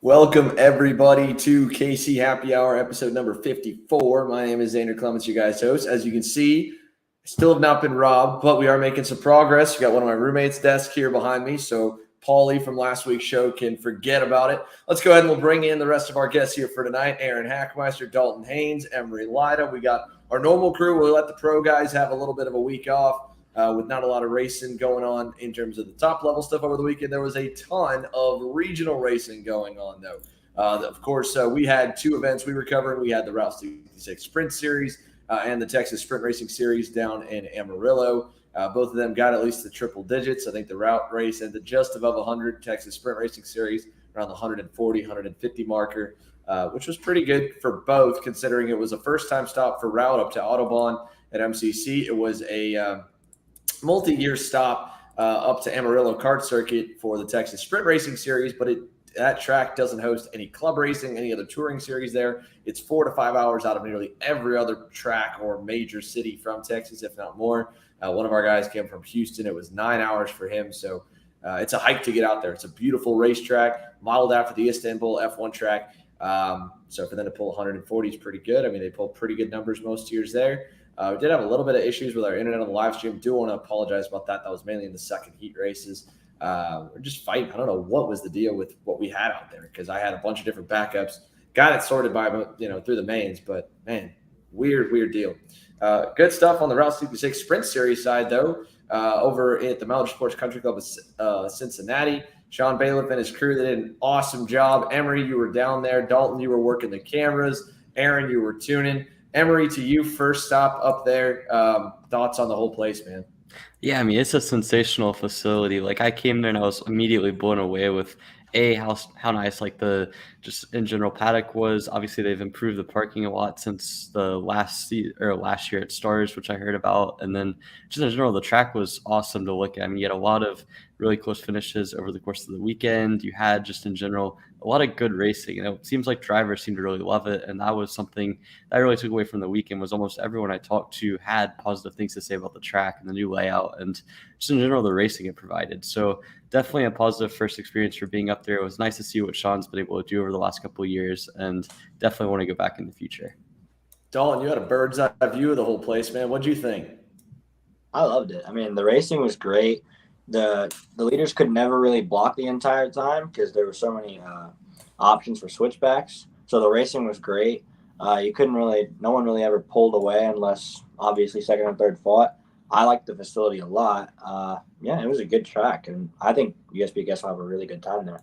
Welcome, everybody, to KC Happy Hour, episode number 54. My name is Xander Clements, you guys' host. As you can see, I still have not been robbed, but we are making some progress. We got one of my roommates' desk here behind me, so Paulie from last week's show can forget about it. Let's go ahead and we'll bring in the rest of our guests here for tonight. Aaron Hackmeister, Dalton Haynes, Emery Lida. We got our normal crew. We'll let the pro guys have a little bit of a week off. With not a lot of racing going on in terms of the top level stuff over the weekend. There was a ton of regional racing going on, though. Of course, we had two events we were covering. We had the Route 66 Sprint Series and the Texas Sprint Racing Series down in Amarillo. Both of them got at least the triple digits. I think the route race ended just above 100. Texas Sprint Racing Series around the 140, 150 marker, which was pretty good for both, considering it was a first-time stop for route up to Autobahn at MCC. It was a multi-year stop up to Amarillo Kart Circuit for the Texas Sprint Racing Series, but that track doesn't host any club racing, any other touring series there. It's 4 to 5 hours out of nearly every other track or major city from Texas, if not more. One of our guys came from Houston. It was 9 hours for him, so it's a hike to get out there. It's a beautiful racetrack, modeled after the Istanbul F1 track. So for them to pull 140 is pretty good. I mean, they pull pretty good numbers most years there. We did have a little bit of issues with our internet on the live stream. Do want to apologize about that. That was mainly in the second heat races. We're just fighting. I don't know what was the deal with what we had out there, because I had a bunch of different backups. Got it sorted by, through the mains, but man, weird deal. Good stuff on the Route 66 Sprint Series side, though. Over at the Motorsports Country Club of Cincinnati, Sean Bailiff and his crew, they did an awesome job. Emery, you were down there. Dalton, you were working the cameras. Aaron, you were tuning. Emery, to you, first stop up there. Thoughts on the whole place, man? Yeah, I mean, it's a sensational facility. Like, I came there and I was immediately blown away with how nice like the just in general paddock was. Obviously, they've improved the parking a lot since the last year at Stars, which I heard about. And then just in general, the track was awesome to look at. I mean, you had a lot of really close finishes over the course of the weekend. You had just in general a lot of good racing. It seems like drivers seem to really love it, and that was something that I really took away from the weekend. Was almost everyone I talked to had positive things to say about the track and the new layout, and just in general the racing it provided. So definitely a positive first experience for being up there. It was nice to see what Sean's been able to do over the last couple of years, and definitely want to go back in the future. Dalton, you had a bird's eye view of the whole place, man. What'd you think? I loved it. I mean, the racing was great. The leaders could never really block the entire time because there were so many options for switchbacks. So the racing was great. No one really ever pulled away unless obviously second and third fought. I liked the facility a lot. It was a good track, and I think USPKS will have a really good time there.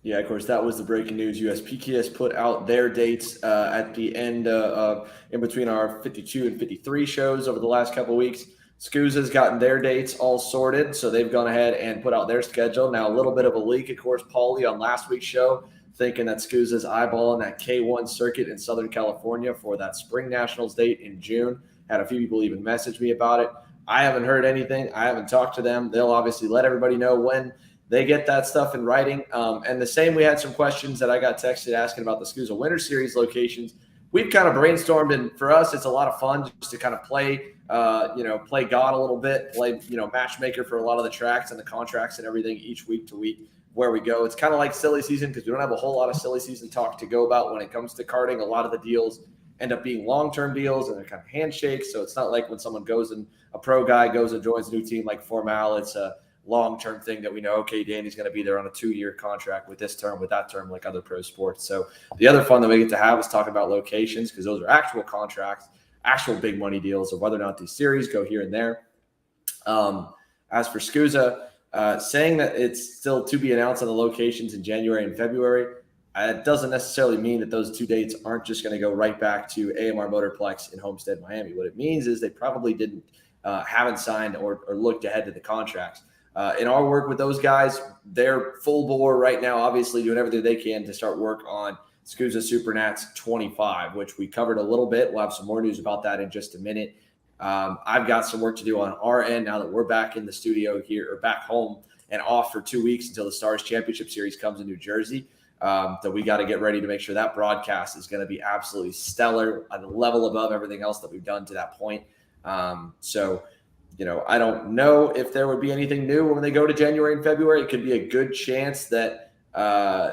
Yeah, of course, that was the breaking news. USPKS put out their dates at the end in between our 52 and 53 shows over the last couple of weeks. SCUSA's gotten their dates all sorted, so they've gone ahead and put out their schedule. Now, a little bit of a leak, of course, Paulie on last week's show, thinking that SCUSA's eyeballing that K1 circuit in Southern California for that Spring Nationals date in June. Had a few people even message me about it. I haven't heard anything. I haven't talked to them. They'll obviously let everybody know when they get that stuff in writing. And the same, we had some questions that I got texted asking about the SCUSA Winter Series locations. We've kind of brainstormed, and for us, it's a lot of fun just to kind of play God a little bit, play, matchmaker for a lot of the tracks and the contracts and everything each week to week where we go. It's kind of like silly season because we don't have a whole lot of silly season talk to go about when it comes to karting. A lot of the deals end up being long-term deals and they're kind of handshakes. So it's not like when someone goes and a pro guy goes and joins a new team like Formal, it's a long-term thing that we know, okay, Danny's going to be there on a 2-year contract with this term, with that term, like other pro sports. So the other fun that we get to have is talking about locations because those are actual contracts, actual big money deals of whether or not these series go here and there. As for SCUSA, saying that it's still to be announced on the locations in January and February, it doesn't necessarily mean that those 2 dates aren't just going to go right back to AMR Motorplex in Homestead, Miami. What it means is they probably haven't signed or looked ahead to the contracts. In our work with those guys, they're full bore right now, obviously doing everything they can to start work on SCUSA Supernats 25, which we covered a little bit. We'll have some more news about that in just a minute. I've got some work to do on our end now that we're back in the studio here or back home and off for 2 weeks until the Stars Championship Series comes in New Jersey. That we got to get ready to make sure that broadcast is going to be absolutely stellar on the level above everything else that we've done to that point. I don't know if there would be anything new when they go to January and February. It could be a good chance that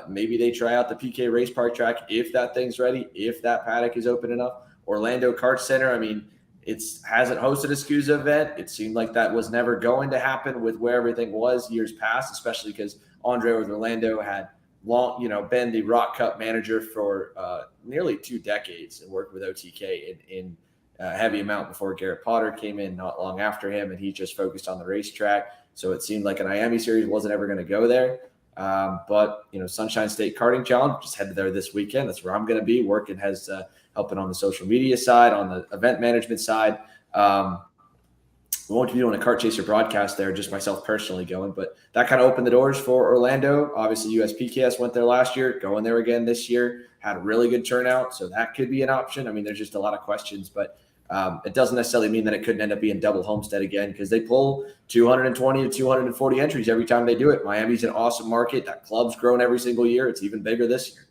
maybe they try out the PK Race Park track if that thing's ready, if that paddock is open enough. Orlando Kart Center, I mean, it hasn't hosted a SCUSA event. It seemed like that was never going to happen with where everything was years past, especially because Andre with Orlando had been the Rock Cup manager for nearly 2 decades and worked with OTK in heavy amount before Garrett Potter came in not long after him, and he just focused on the racetrack. So it seemed like an Miami series wasn't ever going to go there. But Sunshine State Karting Challenge, just headed there this weekend. That's where I'm going to be working, helping on the social media side, on the event management side. We won't be doing a Kart Chaser broadcast there, just myself personally going, but that kind of opened the doors for Orlando. Obviously, USPKS went there last year, going there again this year, had a really good turnout, so that could be an option. I mean, there's just a lot of questions, but it doesn't necessarily mean that it couldn't end up being double Homestead again because they pull 220 to 240 entries every time they do it. Miami's an awesome market. That club's grown every single year. It's even bigger this year.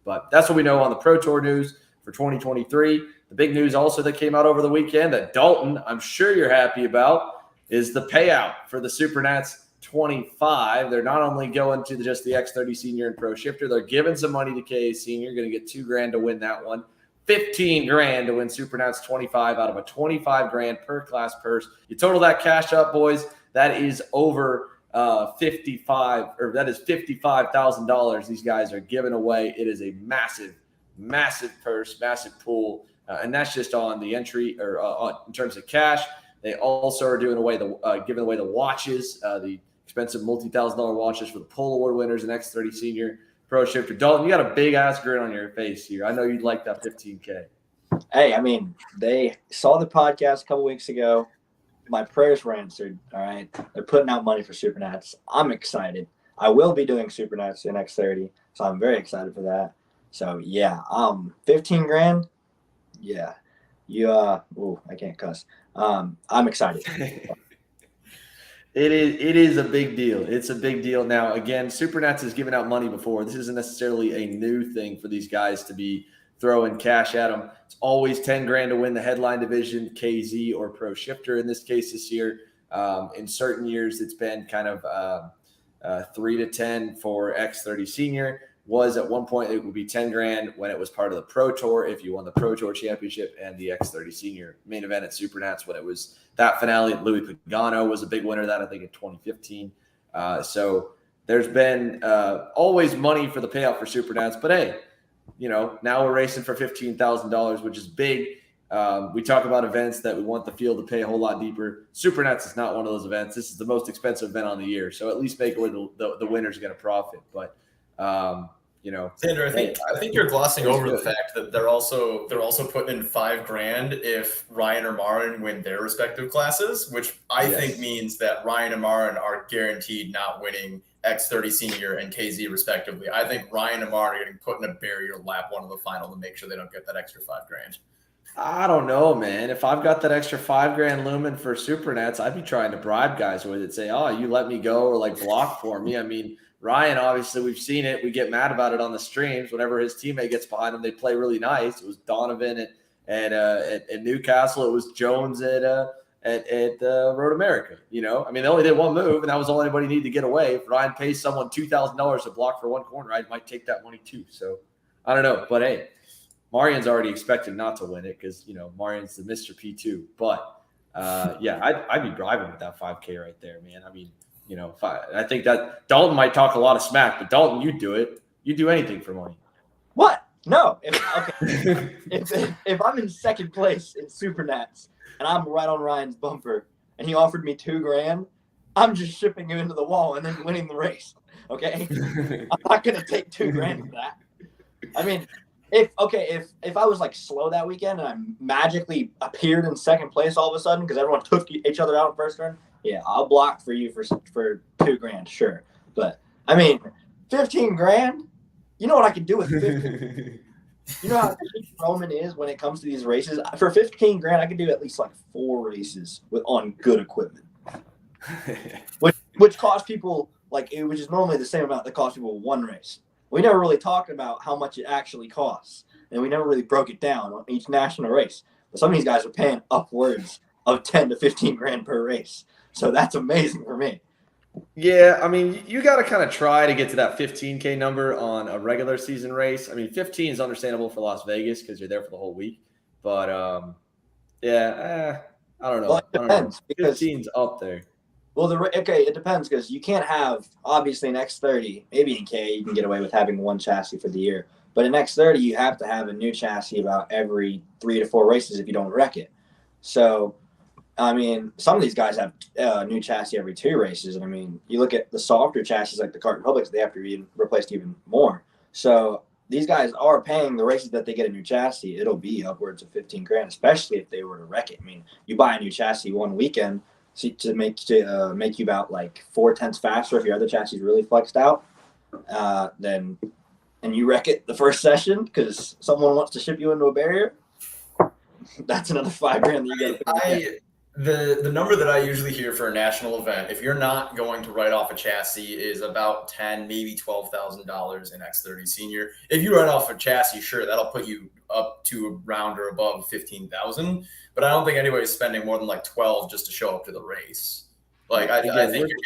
But that's what we know on the Pro Tour news for 2023. The big news also that came out over the weekend that Dalton, I'm sure you're happy about, is the payout for the Supernats 25. They're not only going to just the X30 Senior and Pro Shifter, they're giving some money to KA Senior. Going to get $2,000 to win that one. $15,000 to win Supernats 25 out of a $25,000 per class purse. You total that cash up, boys. That is over $55,000 these guys are giving away. It is a massive, massive purse, massive pool. And that's just on the entry or in terms of cash. They also are giving away the watches, the expensive multi-$1,000 watches for the pole award winners and X30 Senior Pro Shifter. Dalton, you got a big ass grin on your face here. I know you'd like that $15,000. Hey, I mean, they saw the podcast a couple weeks ago. My prayers were answered. All right, they're putting out money for Supernats. I'm excited. I will be doing Supernats in X30, so I'm very excited for that. So yeah, $15,000. Yeah, I can't cuss. I'm excited. It is a big deal. It's a big deal. Now, again, Supernats has given out money before. This isn't necessarily a new thing for these guys to be throwing cash at them. It's always $10,000 to win the headline division, KZ or Pro Shifter in this case this year. In certain years, it's been kind of 3 to 10 for X30 Senior. Was at one point it would be $10,000 when it was part of the Pro Tour if you won the Pro Tour Championship and the X30 Senior main event at Supernats when it was that finale. Louis Pagano was a big winner of that, I think, in 2015. So there's been always money for the payout for Supernats. But hey, now we're racing for $15,000, which is big. We talk about events that we want the field to pay a whole lot deeper. Supernats is not one of those events. This is the most expensive event on the year. So at least make it where the winner's going to profit. But Xander, I think you're glossing over the good. fact that they're also putting in $5,000 if Ryan or Marin win their respective classes, which I think means that Ryan and Marin are guaranteed not winning X30 Senior and KZ respectively. I think Ryan and Marin are getting put in a barrier lap one of the final to make sure they don't get that extra $5,000. I don't know, man. If I've got that extra $5,000 looming for Supernats, I'd be trying to bribe guys with it. Say, oh, you let me go or like block for me. I mean, Ryan, obviously, we've seen it. We get mad about it on the streams. Whenever his teammate gets behind him, they play really nice. It was Donovan at Newcastle. It was Jones at Road America. I mean, they only did one move, and that was all anybody needed to get away. If Ryan pays someone $2,000 to block for one corner, I might take that money too. So I don't know, but hey, Marian's already expected not to win it because Marian's the Mr. P2. But I'd be bribing with that $5,000 right there, man. I mean. I think that Dalton might talk a lot of smack, but Dalton, you do it. You do anything for money. What? No. If I'm in second place in Supernats and I'm right on Ryan's bumper and he offered me $2,000, I'm just shipping him into the wall and then winning the race. Okay. I'm not gonna take $2,000 for that. I mean, if I was like slow that weekend and I magically appeared in second place all of a sudden because everyone took each other out in first turn. Yeah, I'll block for you for $2,000, sure. But I mean, $15,000. You know what I can do with 15? You know how cheap Roman is when it comes to these races. For $15,000, I could do at least like 4 races on good equipment, which cost people which is normally the same amount that cost people one race. We never really talked about how much it actually costs, and we never really broke it down on each national race. But some of these guys are paying upwards of $10,000 to $15,000 per race. So that's amazing for me. Yeah, I mean, you got to kind of try to get to that $15,000 number on a regular season race. I mean, 15 is understandable for Las Vegas because you're there for the whole week. But, I don't know. Well, it depends. 15's up there. Well, it depends because you can't have, obviously, in X30, maybe in K, you can get away with having one chassis for the year. But in X30, you have to have a new chassis about every 3 to 4 races if you don't wreck it. So, I mean, some of these guys have a new chassis every 2 races. And I mean, you look at the softer chassis like the Kart Republics, they have to be replaced even more. So these guys are paying the races that they get a new chassis. It'll be upwards of $15,000, especially if they were to wreck it. I mean, you buy a new chassis one weekend to make you about like 4/10 faster if your other chassis is really flexed out, and you wreck it the first session because someone wants to ship you into a barrier. That's another $5,000 that you got to pay. The number that I usually hear for a national event, if you're not going to write off a chassis, is about $10,000, maybe $12,000 in X30 Senior. If you write off a chassis, sure, that'll put you up to around or above $15,000. But I don't think anybody's spending more than like $12,000 just to show up to the race. Like I think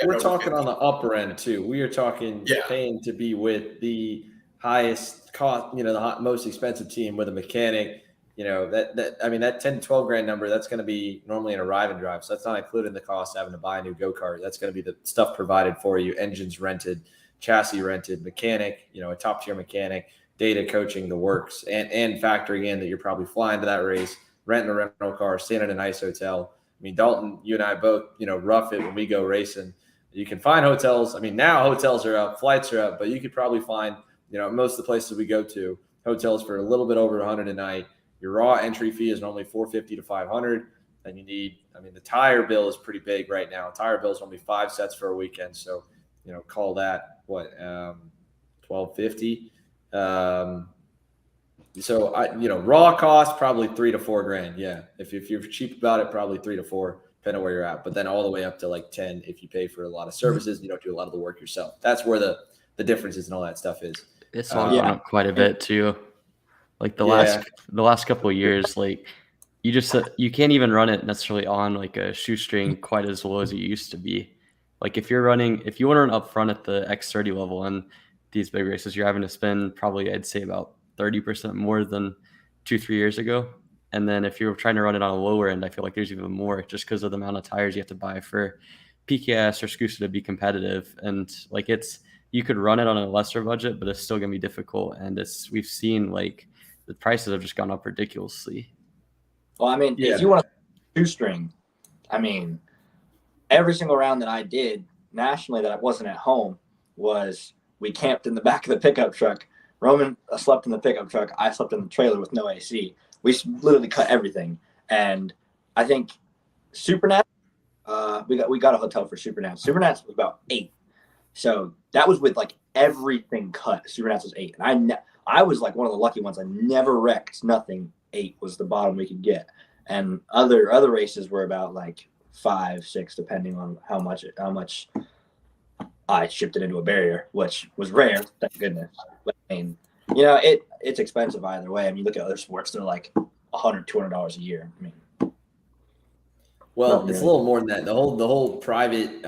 we're talking on the upper end too. We are talking paying to be with the highest cost, the most expensive team with a mechanic. That 10 to 12 grand number, that's going to be normally an arrive and drive. So that's not including the cost of having to buy a new go-kart. That's going to be the stuff provided for you, engines rented, chassis rented, mechanic, a top tier mechanic, data coaching, the works, and factoring in that you're probably flying to that race, renting a rental car, staying in a nice hotel. I mean, Dalton, you and I both, rough it when we go racing. You can find hotels. I mean, now hotels are up, flights are up, but you could probably find, most of the places we go to, hotels for a little bit over $100 a night. Your raw entry fee is normally $450 to $500. And you need, the tire bill is pretty big right now. Tire bill is only 5 sets for a weekend. So, call that $1,250. Raw cost probably $3,000 to $4,000. Yeah. If you're cheap about it, probably $3,000 to $4,000, depending on where you're at. But then all the way up to like $10,000 if you pay for a lot of services and you don't do a lot of the work yourself. That's where the differences and all that stuff is. It's gone up quite a bit too. Like the last couple of years, like you can't even run it necessarily on like a shoestring quite as low as it used to be. Like if you want to run up front at the X30 level in these big races, you're having to spend probably, I'd say, about 30% more than 2-3 years ago. And then if you're trying to run it on a lower end, I feel like there's even more just because of the amount of tires you have to buy for PKS or SCUSA to be competitive. And like you could run it on a lesser budget, but it's still going to be difficult. And we've seen like the prices have just gone up ridiculously. Well, if you want a shoestring, every single round that I did nationally that I wasn't at home was we camped in the back of the pickup truck Roman slept in the pickup truck. I slept in the trailer with no AC. We literally cut everything. And I think Supernats, we got a hotel for Supernats. Supernats was about 8. So that was with like everything cut. Supernats was 8. And I was like one of the lucky ones. I never wrecked nothing. 8 was the bottom we could get. And other races were about like 5, 6, depending on how much I shipped it into a barrier, which was rare, thank goodness. But, I mean, you know, it's expensive either way. I mean, you look at other sports; they're like $100, $200 a year. I mean, well, it's a little more than that. The whole private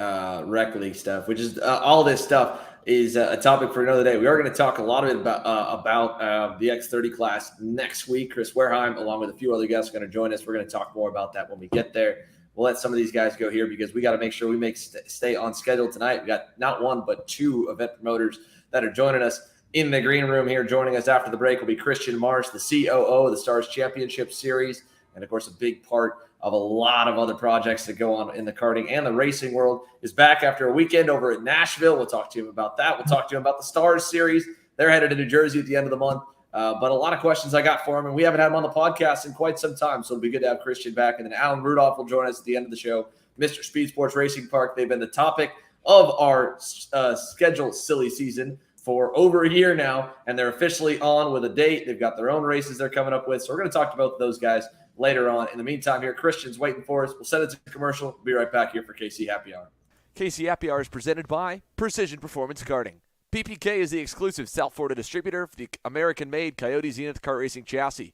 rec league stuff, which is all this stuff, is a topic for another day. We are going to talk a lot of it about the X30 class next week. Chris Wareheim, along with a few other guests, are going to join us. We're going to talk more about that when we get there. We'll let some of these guys go here because we got to make sure we stay on schedule tonight. We got not one but 2 event promoters that are joining us in the green room here. Joining us after the break will be Christian Marsh, the COO of the Stars Championship Series, and of course a big part of a lot of other projects that go on in the karting and the racing world. Is back after a weekend over at Nashville. We'll talk to him about that. We'll talk to him about the Stars Series. They're headed to New Jersey at the end of the month. But a lot of questions I got for him, and we haven't had him on the podcast in quite some time, so it'll be good to have Christian back. And then Alan Rudolph will join us at the end of the show. Mr. Speedsportz Racing Park, they've been the topic of our scheduled silly season for over a year now, and they're officially on with a date. They've got their own races they're coming up with, so we're going to talk to both of those guys later on. In the meantime, here, Christian's waiting for us. We'll send it to commercial. We'll be right back here for KC Happy Hour. KC Happy Hour is presented by Precision Performance Karting. PPK is the exclusive South Florida distributor for the American-made Coyote Zenith kart racing chassis.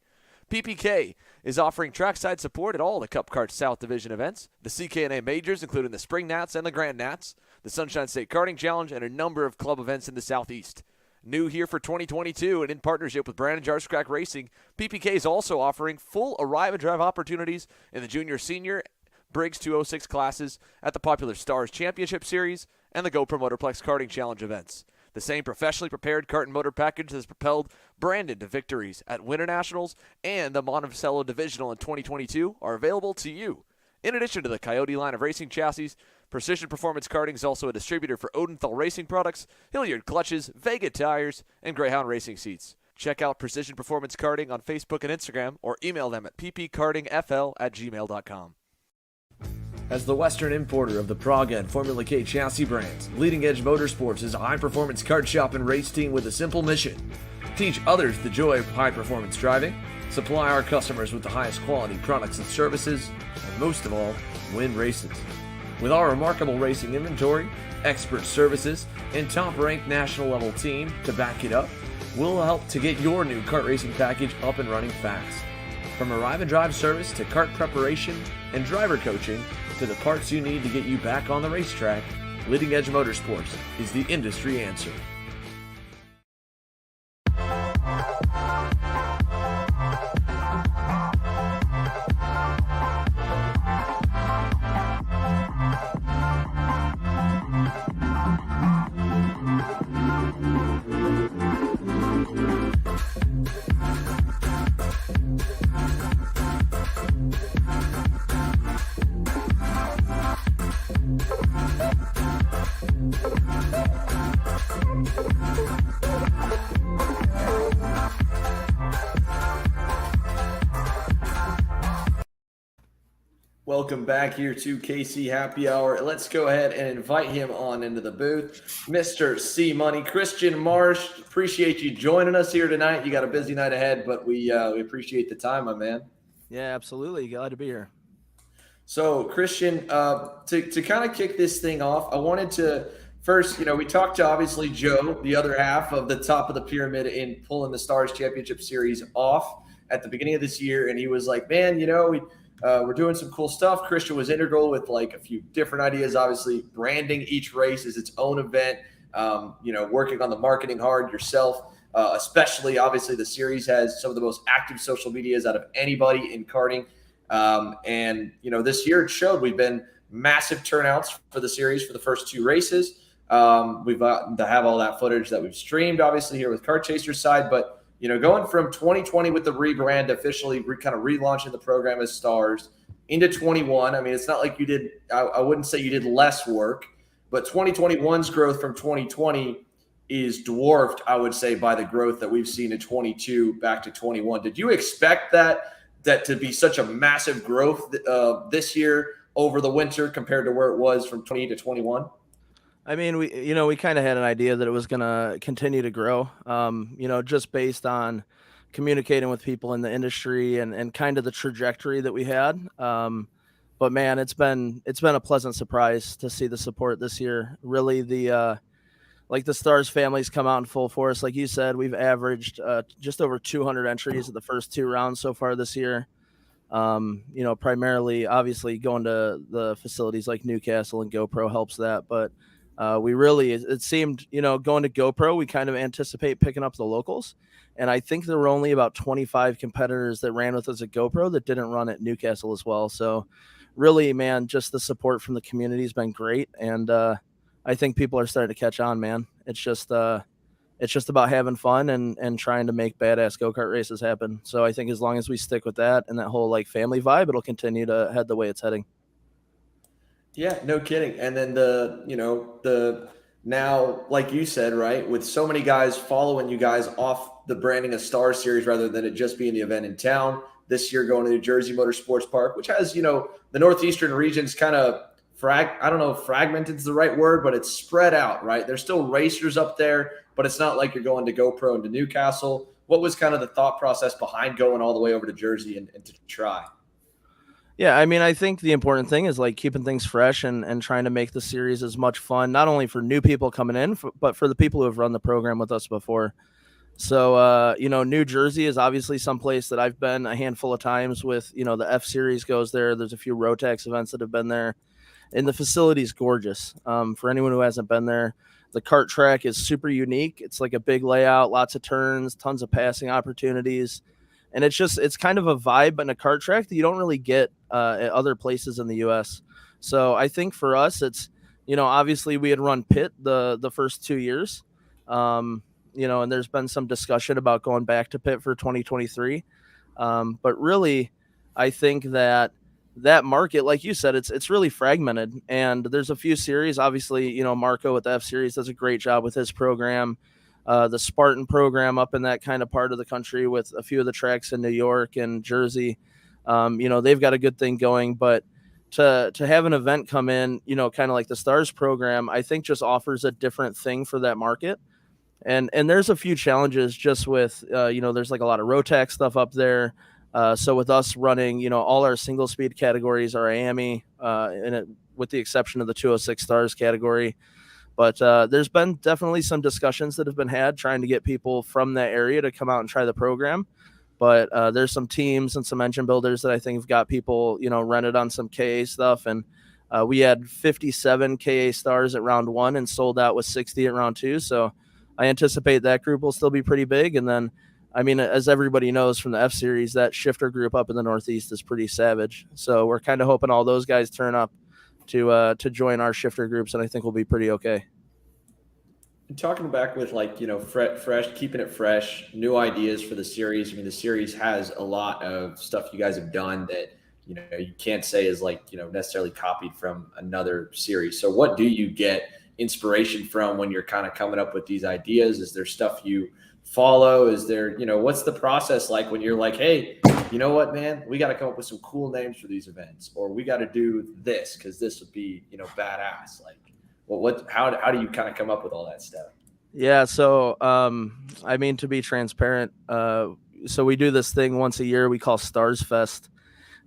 PPK is offering trackside support at all the Cup Kart South Division events, the CK&A majors, including the Spring Nats and the Grand Nats, the Sunshine State Karting Challenge, and a number of club events in the Southeast. New here for 2022 and in partnership with Brandon Jarscrack Racing, PPK is also offering full arrive and drive opportunities in the Junior Senior Briggs 206 classes at the popular Stars Championship Series and the GoPro Motorplex Karting Challenge events. The same professionally prepared kart and motor package that has propelled Brandon to victories at Winter Nationals and the Monticello Divisional in 2022 are available to you. In addition to the Coyote line of racing chassis, Precision Performance Karting is also a distributor for Odenthal Racing products, Hilliard clutches, Vega tires, and Greyhound racing seats. Check out Precision Performance Karting on Facebook and Instagram or email them at ppkartingfl@gmail.com. As the Western importer of the Praga and Formula K chassis brands, Leading Edge Motorsports is a high-performance kart shop and race team with a simple mission: teach others the joy of high-performance driving, supply our customers with the highest quality products and services, and most of all, win races. With our remarkable racing inventory, expert services, and top-ranked national-level team to back it up, we'll help to get your new kart racing package up and running fast. From arrive and drive service to kart preparation and driver coaching to the parts you need to get you back on the racetrack, Leading Edge Motorsports is the industry answer. Welcome back here to KC Happy Hour. Let's go ahead and invite him on into the booth. Mr. C Money, Christian Marsh, appreciate you joining us here tonight. You got a busy night ahead, but we appreciate the time, my man. Yeah, absolutely. Glad to be here. So, Christian, to kind of kick this thing off, I wanted to first, we talked to obviously Joe, the other half of the top of the pyramid in pulling the Stars Championship Series off at the beginning of this year. And he was like, man, we're doing some cool stuff. Christian was integral with like a few different ideas, obviously branding each race as its own event, working on the marketing hard yourself, especially obviously the series has some of the most active social medias out of anybody in karting. And this year it showed. We've been massive turnouts for the series for the first 2 races. We've got to have all that footage that we've streamed obviously here with Kart Chaser's side, but going from 2020 with the rebrand, officially kind of relaunching the program as Stars into 21. I mean, it's not like you did, I wouldn't say you did less work, but 2021's growth from 2020 is dwarfed, I would say, by the growth that we've seen in 22 back to 21. Did you expect that to be such a massive growth this year over the winter compared to where it was from 20 to 21? I mean, we kind of had an idea that it was going to continue to grow, just based on communicating with people in the industry and kind of the trajectory that we had. But man, it's been a pleasant surprise to see the support this year. Really, the Stars families come out in full force. Like you said, we've averaged just over 200 entries at the first 2 rounds so far this year. Primarily, obviously, going to the facilities like Newcastle and GoPro helps that. But it seemed, going to GoPro, we kind of anticipate picking up the locals. And I think there were only about 25 competitors that ran with us at GoPro that didn't run at Newcastle as well. So really, man, just the support from the community has been great. And I think people are starting to catch on, man. It's just about having fun and trying to make badass go-kart races happen. So I think as long as we stick with that and that whole family vibe, it'll continue to head the way it's heading. Yeah, no kidding. And then the now, like you said, right, with so many guys following you guys off the branding of Star Series rather than it just being the event in town, this year going to the Jersey Motorsports Park, which has, the Northeastern region's kind of I don't know if fragmented is the right word, but it's spread out, right? There's still racers up there, but it's not like you're going to GoPro and to Newcastle. What was kind of the thought process behind going all the way over to Jersey and to try? Yeah, I mean, I think the important thing is keeping things fresh and trying to make the series as much fun, not only for new people coming in, but for the people who have run the program with us before. So, New Jersey is obviously someplace that I've been a handful of times with, the F Series goes there. There's a few Rotax events that have been there. And the facility is gorgeous. For anyone who hasn't been there, the kart track is super unique. It's like a big layout, lots of turns, tons of passing opportunities. And it's kind of a vibe in a kart track that you don't really get at other places in the U.S. So I think for us, it's, obviously we had run pit the first 2 years, and there's been some discussion about going back to pit for 2023. But really, I think that market, like you said, it's really fragmented, and there's a few series. Obviously, Marco with the F Series does a great job with his program. The Spartan program up in that kind of part of the country with a few of the tracks in New York and Jersey, they've got a good thing going. But to have an event come in, kind of like the Stars program, I think just offers a different thing for that market. And there's a few challenges just with, there's a lot of Rotax stuff up there. So with us running, all our single speed categories are AMI, with the exception of the 206 Stars category. But there's been definitely some discussions that have been had trying to get people from that area to come out and try the program. But there's some teams and some engine builders that I think have got people, rented on some KA stuff. And we had 57 KA Stars at round 1 and sold out with 60 at round 2. So I anticipate that group will still be pretty big. And then, I mean, as everybody knows from the F Series, that shifter group up in the Northeast is pretty savage. So we're kind of hoping all those guys turn up to join our shifter groups, and I think we'll be pretty okay. Talking back with fresh, keeping it fresh, new ideas for the series. I mean, the series has a lot of stuff you guys have done that, you can't say is necessarily copied from another series. So what do you get inspiration from when you're kind of coming up with these ideas? Is there stuff you follow? Is there, what's the process like when you're like, hey, you know what, man, we got to come up with some cool names for these events, or we got to do this because this would be, badass. How do you kind of come up with all that stuff? Yeah. So, to be transparent, so we do this thing once a year we call Stars Fest,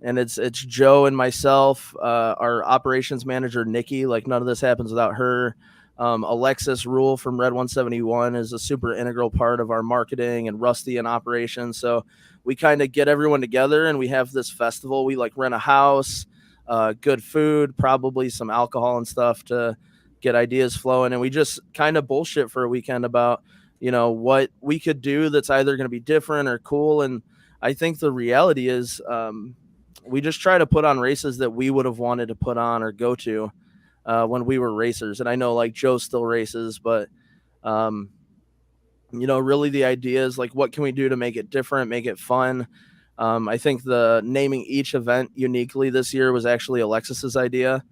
and it's Joe and myself, our operations manager, Nikki, none of this happens without her. Alexis Rule from Red 171 is a super integral part of our marketing, and Rusty in operations. So we kind of get everyone together and we have this festival. We rent a house, good food, probably some alcohol and stuff to get ideas flowing. And we just kind of bullshit for a weekend about, what we could do that's either going to be different or cool. And I think the reality is, we just try to put on races that we would have wanted to put on or go to when we were racers. And I know Joe still races, but really the idea is what can we do to make it different, make it fun? I think the naming each event uniquely this year was actually Alexis's idea.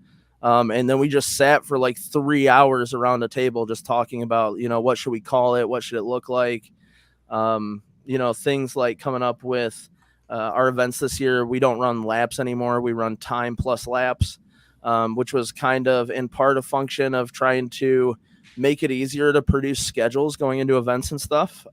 And then we just sat for like 3 hours around the table just talking about, what should we call it? What should it look like? Things like coming up with our events this year. We don't run laps anymore. We run time plus laps, which was kind of in part a function of trying to make it easier to produce schedules going into events and stuff.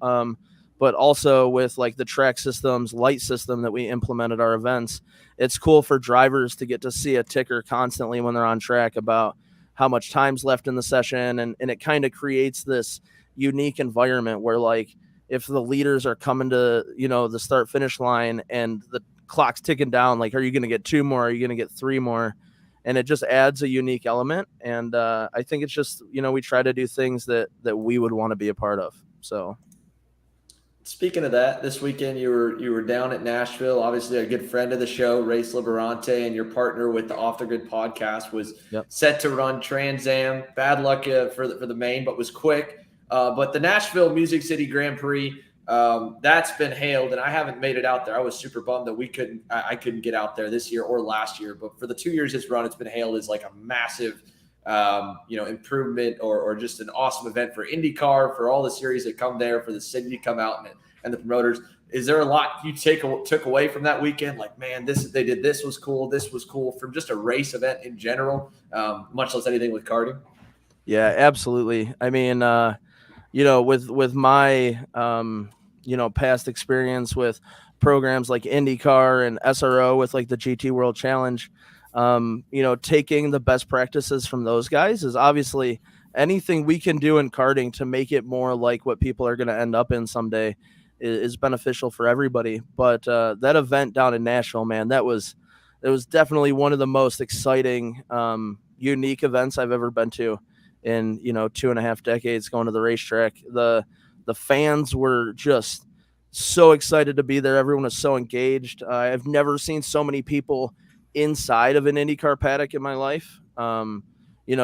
But also with like the track systems, light system that we implemented our events, it's cool for drivers to get to see a ticker constantly when they're on track about how much time's left in the session. And it kind of creates this unique environment where, like, if the leaders are coming to, the start finish line and the clock's ticking down, like, are you going to get 2 more? Are you going to get 3 more? And it just adds a unique element. And I think it's just, we try to do things that we would want to be a part of. So. Speaking of that, this weekend you were down at Nashville. Obviously, a good friend of the show, Race Liberante, and your partner with the Off the Grid podcast was set to run Trans Am. Bad luck for the main, but was quick. But the Nashville Music City Grand Prix, that's been hailed, and I haven't made it out there. I was super bummed that I couldn't get out there this year or last year. But for the 2 years it's run, it's been hailed as like a massive improvement or just an awesome event for IndyCar, for all the series that come there, for the city to come out and the promoters. Is there a lot you took away from that weekend? Like, man, they did this was cool. This was cool from just a race event in general, much less anything with karting. Yeah, absolutely. I mean, with my, past experience with programs like IndyCar and SRO with like the GT World Challenge, taking the best practices from those guys is obviously anything we can do in karting to make it more like what people are going to end up in someday is beneficial for everybody. But that event down in Nashville, man, it was definitely one of the most exciting, unique events I've ever been to in 2.5 decades going to the racetrack. The fans were just so excited to be there. Everyone was so engaged. I've never seen so many people inside of an IndyCar paddock in my life.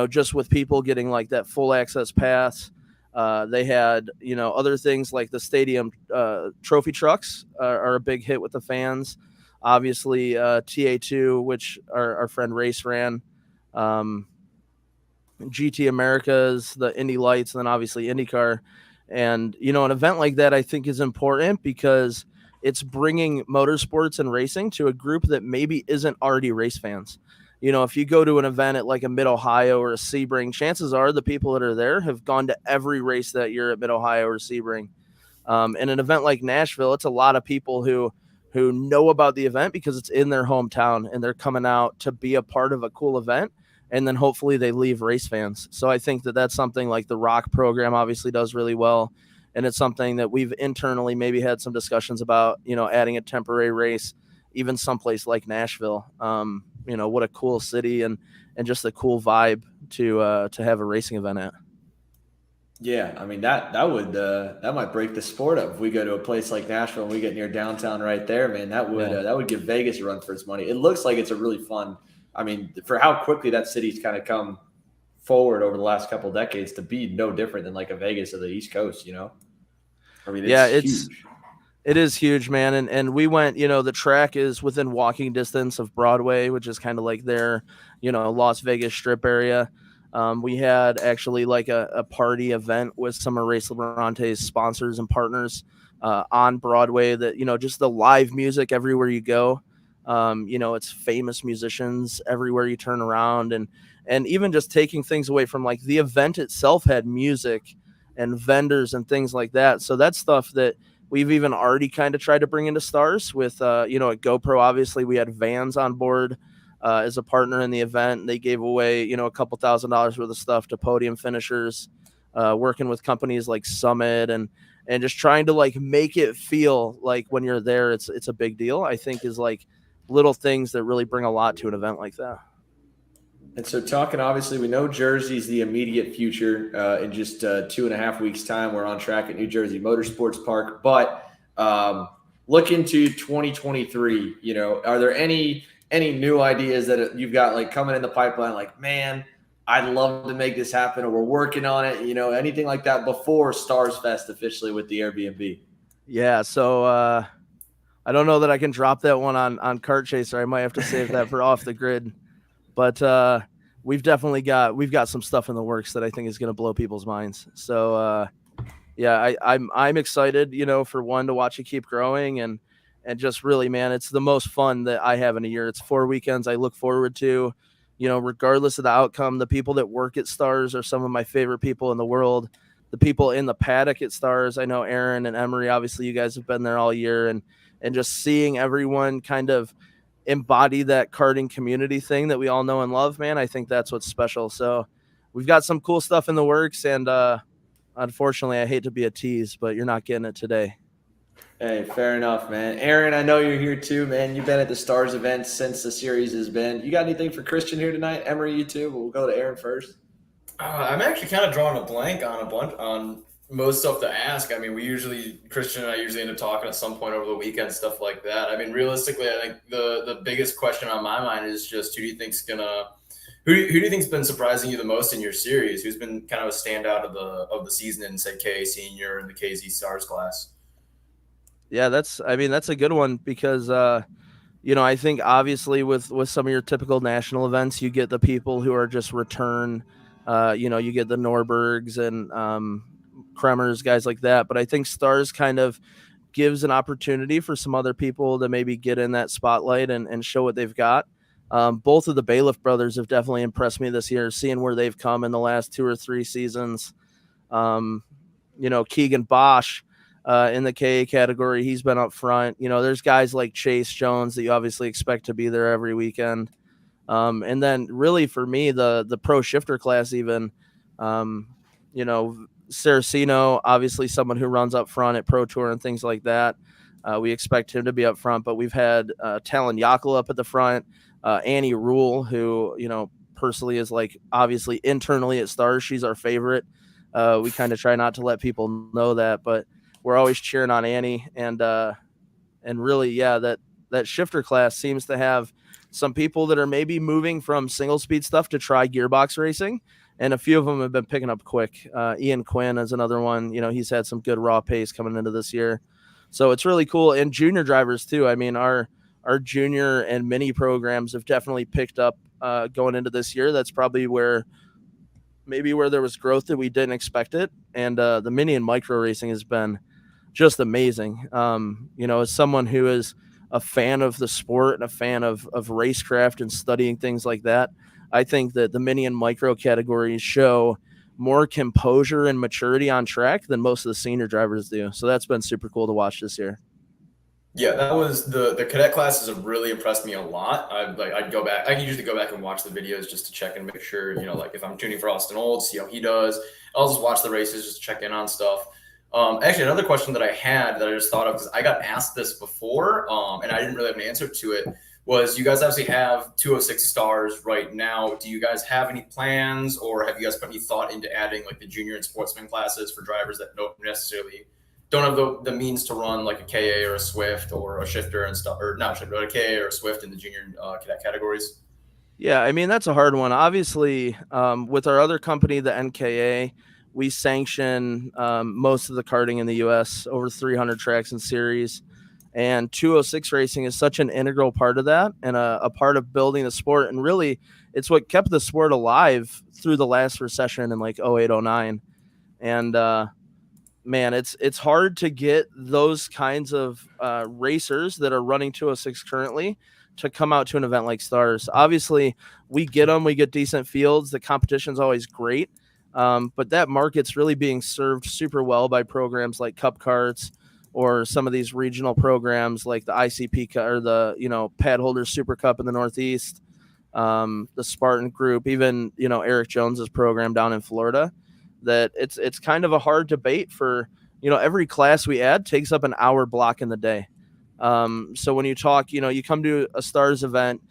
Just with people getting like that full access pass. They had, other things like the stadium trophy trucks are a big hit with the fans. Obviously, TA2, which our friend Race ran, GT Americas, the Indy Lights, and then obviously IndyCar. And, an event like that I think is important because it's bringing motorsports and racing to a group that maybe isn't already race fans. If you go to an event at like a Mid-Ohio or a Sebring, chances are the people that are there have gone to every race that year at Mid-Ohio or Sebring. And an event like Nashville, it's a lot of people who know about the event because it's in their hometown and they're coming out to be a part of a cool event. And then hopefully they leave race fans. So I think that that's something like the Rock program obviously does really well. And it's something that we've internally maybe had some discussions about, adding a temporary race, even someplace like Nashville. What a cool city and just a cool vibe to have a racing event at. Yeah, I mean that might break the sport up if we go to a place like Nashville and we get near downtown right there, man. That would give Vegas a run for its money. It looks like it's a really fun. I mean, for how quickly that city's kind of come forward over the last couple of decades to be no different than like a Vegas or the East Coast, I mean, it's huge. It is huge, man. And we went, the track is within walking distance of Broadway, which is kind of like their, Las Vegas Strip area. We had actually like a party event with some of Race Liberante's sponsors and partners on Broadway that, just the live music everywhere you go. It's famous musicians everywhere you turn around and even just taking things away from like the event itself had music and vendors and things like that. So that's stuff that we've even already kind of tried to bring into Stars with, at GoPro. Obviously we had Vans on board as a partner in the event. They gave away, a couple $1,000s worth of stuff to podium finishers, working with companies like Summit and just trying to like make it feel like when you're there, it's a big deal, I think is like little things that really bring a lot to an event like that. And so obviously we know Jersey's the immediate future. In just 2.5 weeks time, we're on track at New Jersey Motorsports Park, but look into 2023, are there any new ideas that you've got like coming in the pipeline? Like, man, I'd love to make this happen, or we're working on it, anything like that before Stars Fest officially with the Airbnb? Yeah. So, I don't know that I can drop that one on Kart Chaser. I might have to save that for Off the Grid. But we've got some stuff in the works that I think is going to blow people's minds. So yeah, I'm excited, for one, to watch it keep growing and just really, man, it's the most fun that I have in a year. It's 4 weekends I look forward to, regardless of the outcome. The people that work at Stars are some of my favorite people in the world. The people in the paddock at Stars, I know Aaron and Emery, obviously you guys have been there all year, and just seeing everyone kind of embody that karting community thing that we all know and love, man, I think that's what's special. So we've got some cool stuff in the works, and unfortunately, I hate to be a tease, but you're not getting it today. Hey, fair enough, man. Aaron, I know you're here too, man. You've been at the Stars event since the series has been. You got anything for Christian here tonight? Emery, you too? We'll go to Aaron first. I'm actually kind of drawing a blank on most stuff to ask. I mean, Christian and I usually end up talking at some point over the weekend, stuff like that. I mean, realistically, I think the biggest question on my mind is just who do you think's been surprising you the most in your series? Who's been kind of a standout of the season in, say, KA Senior and the KZ Stars class? Yeah, that's a good one because I think obviously with some of your typical national events, you get the people who are just return. You get the Norbergs and Kremers, guys like that. But I think Stars kind of gives an opportunity for some other people to maybe get in that spotlight and show what they've got. Both of the Bailiff brothers have definitely impressed me this year, seeing where they've come in the last 2 or 3 seasons. Keegan Bosch in the KA category, he's been up front. There's guys like Chase Jones that you obviously expect to be there every weekend. And then really for me, the pro shifter class, even, Saraceno, obviously someone who runs up front at Pro Tour and things like that. We expect him to be up front, but we've had Talon Yackel up at the front, Annie Rule, who, personally is like obviously internally at Stars, she's our favorite. We kind of try not to let people know that, but we're always cheering on Annie. And really, yeah, that shifter class seems to have some people that are maybe moving from single speed stuff to try gearbox racing. And a few of them have been picking up quick. Ian Quinn is another one. He's had some good raw pace coming into this year. So it's really cool. And junior drivers too. I mean, our junior and mini programs have definitely picked up going into this year. That's probably where there was growth that we didn't expect it. And the mini and micro racing has been just amazing. As someone who is a fan of the sport and a fan of racecraft and studying things like that, I think that the mini and micro categories show more composure and maturity on track than most of the senior drivers do. So that's been super cool to watch this year. Yeah, that was the cadet classes have really impressed me a lot. I'd go back. I can usually go back and watch the videos just to check and make sure, like if I'm tuning for Austin Old, see how he does. I'll just watch the races, just check in on stuff. Actually, another question that I had that I just thought of, because I got asked this before, and I didn't really have an answer to it, was you guys obviously have 206 Stars right now. Do you guys have any plans, or have you guys put any thought into adding like the junior and sportsman classes for drivers that don't have the means to run like a KA or a Swift or a shifter and stuff, or not shifter, but a KA or a Swift in the junior cadet categories? Yeah, I mean, that's a hard one. Obviously, with our other company, the NKA, we sanction most of the karting in the U.S., over 300 tracks and series. And 206 racing is such an integral part of that and a part of building the sport. And really, it's what kept the sport alive through the last recession in like 08, 09. And, man, it's hard to get those kinds of racers that are running 206 currently to come out to an event like Stars. Obviously, we get decent fields. The competition's always great. But that market's really being served super well by programs like Cup Karts or some of these regional programs like the ICP or the, Pad Holder Super Cup in the Northeast, the Spartan Group, even, Eric Jones's program down in Florida. That it's kind of a hard debate for, every class we add takes up an hour block in the day. So when you talk, you come to a Stars event,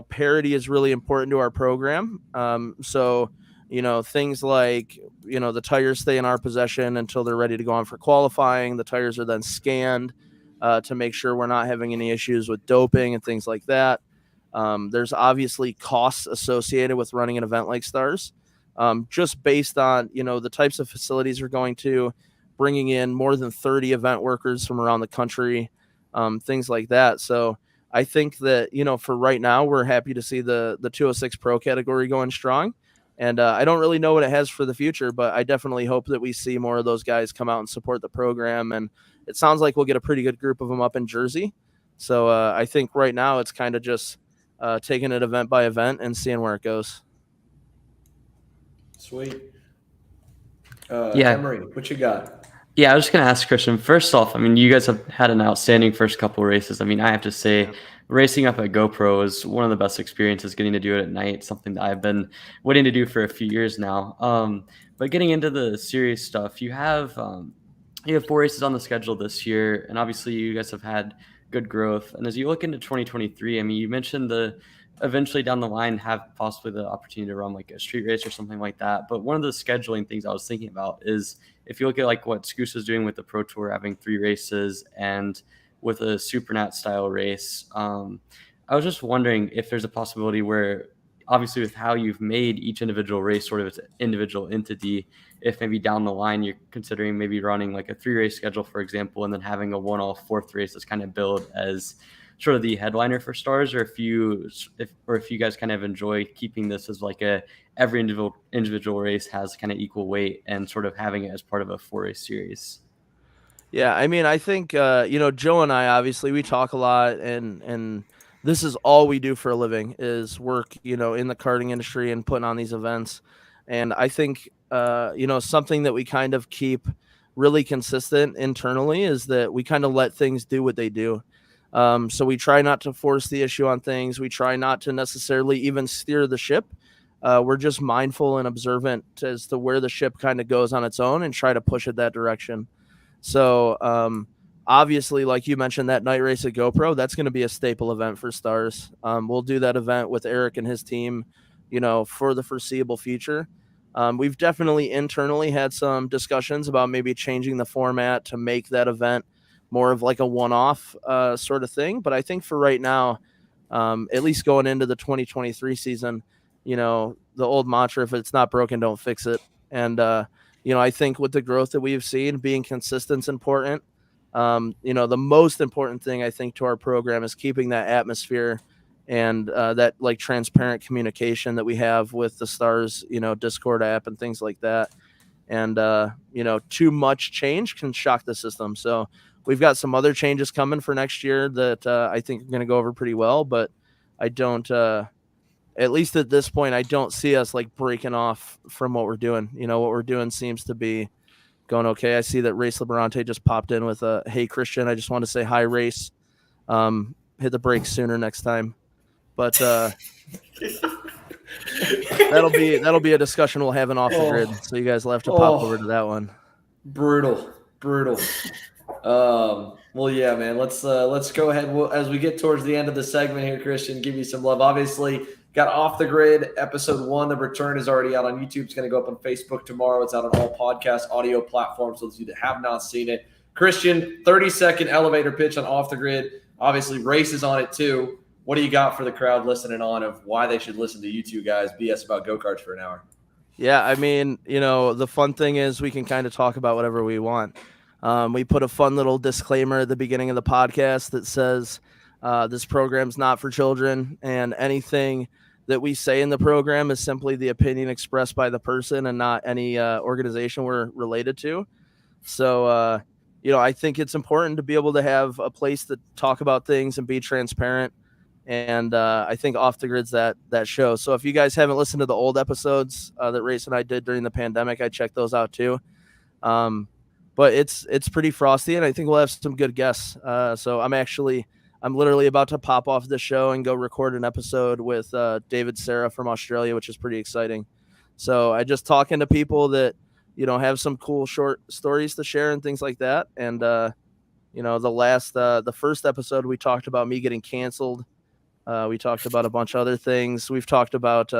parity is really important to our program. So, things like, the tires stay in our possession until they're ready to go on for qualifying. The tires are then scanned to make sure we're not having any issues with doping and things like that. There's obviously costs associated with running an event like Stars, just based on, the types of facilities we're going to, bringing in more than 30 event workers from around the country, things like that. So I think that, for right now, we're happy to see the 206 Pro category going strong. And I don't really know what it has for the future, but I definitely hope that we see more of those guys come out and support the program. And it sounds like we'll get a pretty good group of them up in Jersey. So I think right now it's kind of just taking it event by event and seeing where it goes. Sweet. Yeah. Emery, what you got? Yeah, I was just going to ask Christian, first off, I mean, you guys have had an outstanding first couple races. I mean, I have to say, racing up at GoPro is one of the best experiences, getting to do it at night, something that I've been waiting to do for a few years now. But getting into the serious stuff, you have 4 races on the schedule this year, and obviously you guys have had good growth. And as you look into 2023, I mean, you mentioned eventually down the line have possibly the opportunity to run like a street race or something like that. But one of the scheduling things I was thinking about is if you look at like what Scoose is doing with the Pro Tour, having 3 races and with a Supernat style race, I was just wondering if there's a possibility where, obviously with how you've made each individual race sort of its individual entity, if maybe down the line you're considering maybe running like a 3-race schedule, for example, and then having a 1-off 4th race that's kind of billed as sort of the headliner for Stars, or if you guys kind of enjoy keeping this as like every individual race has kind of equal weight and sort of having it as part of a 4-race series. Yeah, I mean, I think Joe and I, obviously we talk a lot, and this is all we do for a living is work, in the karting industry and putting on these events. And I think something that we kind of keep really consistent internally is that we kind of let things do what they do. So we try not to force the issue on things. We try not to necessarily even steer the ship. We're just mindful and observant as to where the ship kind of goes on its own and try to push it that direction. So obviously, like you mentioned, that night race at GoPro, that's going to be a staple event for Stars. We'll do that event with Eric and his team, for the foreseeable future. We've definitely internally had some discussions about maybe changing the format to make that event more of like a one-off sort of thing. But I think for right now, at least going into the 2023 season, the old mantra, if it's not broken, don't fix it. And, I think with the growth that we've seen, being consistent is important. The most important thing I think to our program is keeping that atmosphere and that like transparent communication that we have with the Stars, Discord app and things like that. And, too much change can shock the system. So we've got some other changes coming for next year that I think are going to go over pretty well, but I don't, at least at this point, I don't see us like breaking off from what we're doing. What we're doing seems to be going okay. I see that Race Liberante just popped in with a, hey, Christian, I just want to say hi, Race. Hit the brakes sooner next time. But that'll be a discussion we'll have off the grid. So you guys will have to pop over to that one. Brutal. Well, yeah, man. Let's go ahead. As we get towards the end of the segment here, Christian, give you some love. Obviously, got Off the Grid episode 1. The return is already out on YouTube. It's going to go up on Facebook tomorrow. It's out on all podcast audio platforms. So those of you that have not seen it, Christian, 30-second elevator pitch on Off the Grid. Obviously, races on it too. What do you got for the crowd listening on of why they should listen to you two guys BS about go-karts for an hour? Yeah, I mean, the fun thing is we can kind of talk about whatever we want. We put a fun little disclaimer at the beginning of the podcast that says this program's not for children, and anything that we say in the program is simply the opinion expressed by the person and not any organization we're related to. So, I think it's important to be able to have a place to talk about things and be transparent. And I think Off the Grid's that show. So if you guys haven't listened to the old episodes that Race and I did during the pandemic, I checked those out too. But it's pretty frosty, and I think we'll have some good guests. So I'm literally about to pop off the show and go record an episode with David Serra from Australia, which is pretty exciting. So I just talking to people that, have some cool short stories to share and things like that. And, the first episode, we talked about me getting canceled. We talked about a bunch of other things. We've talked about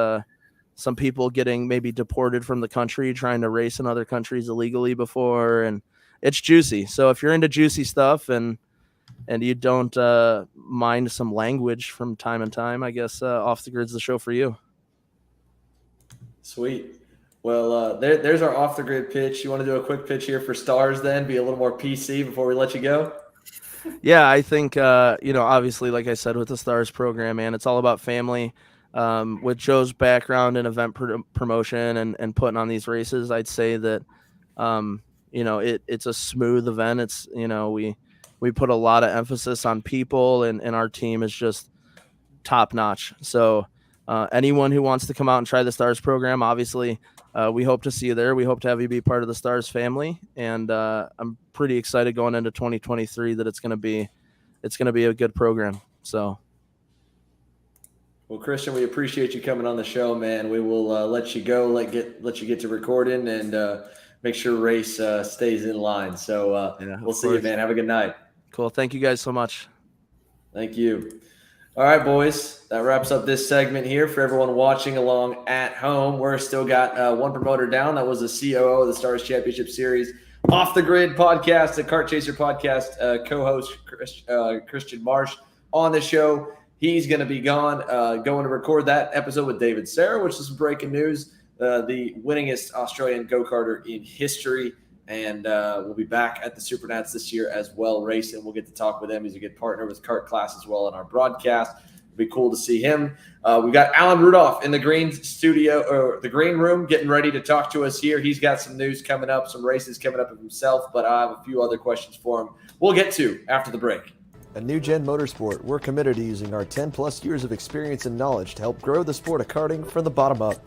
some people getting maybe deported from the country, trying to race in other countries illegally before. And it's juicy. So if you're into juicy stuff and you don't mind some language from time to time, I guess Off the Grid's the show for you. Sweet. Well, there's our Off the Grid pitch. You want to do a quick pitch here for Stars then? Be a little more PC before we let you go? Yeah, I think, obviously, like I said, with the Stars program, man, it's all about family. With Joe's background in event promotion and putting on these races, I'd say that, it's a smooth event. It's, we put a lot of emphasis on people, and our team is just top notch. So anyone who wants to come out and try the Stars program, obviously, we hope to see you there. We hope to have you be part of the Stars family, and I'm pretty excited going into 2023 that it's going to be a good program. So, well, Christian, we appreciate you coming on the show, man. We will let you go, let you get to recording, and make sure race stays in line. So we'll see you, man. Have a good night. Cool. Thank you guys so much. Thank you. All right, boys, that wraps up this segment here. For everyone watching along at home, we're still got one promoter down. That was the COO of the Stars Championship Series Off the Grid podcast, the Kart Chaser podcast, co-host Christian Marsh on the show. He's going to be gone, going to record that episode with David Serra, which is some breaking news, the winningest Australian go-karter in history. And we'll be back at the Supernats this year as well, racing. We'll get to talk with him. He's a good partner with Kart Class as well in our broadcast. It'll be cool to see him. We got Alan Rudolph in the green studio, or the green room, getting ready to talk to us here. He's got some news coming up, some races coming up of himself, but I have a few other questions for him. We'll get to after the break. At New Gen Motorsport, we're committed to using our 10-plus years of experience and knowledge to help grow the sport of karting from the bottom up.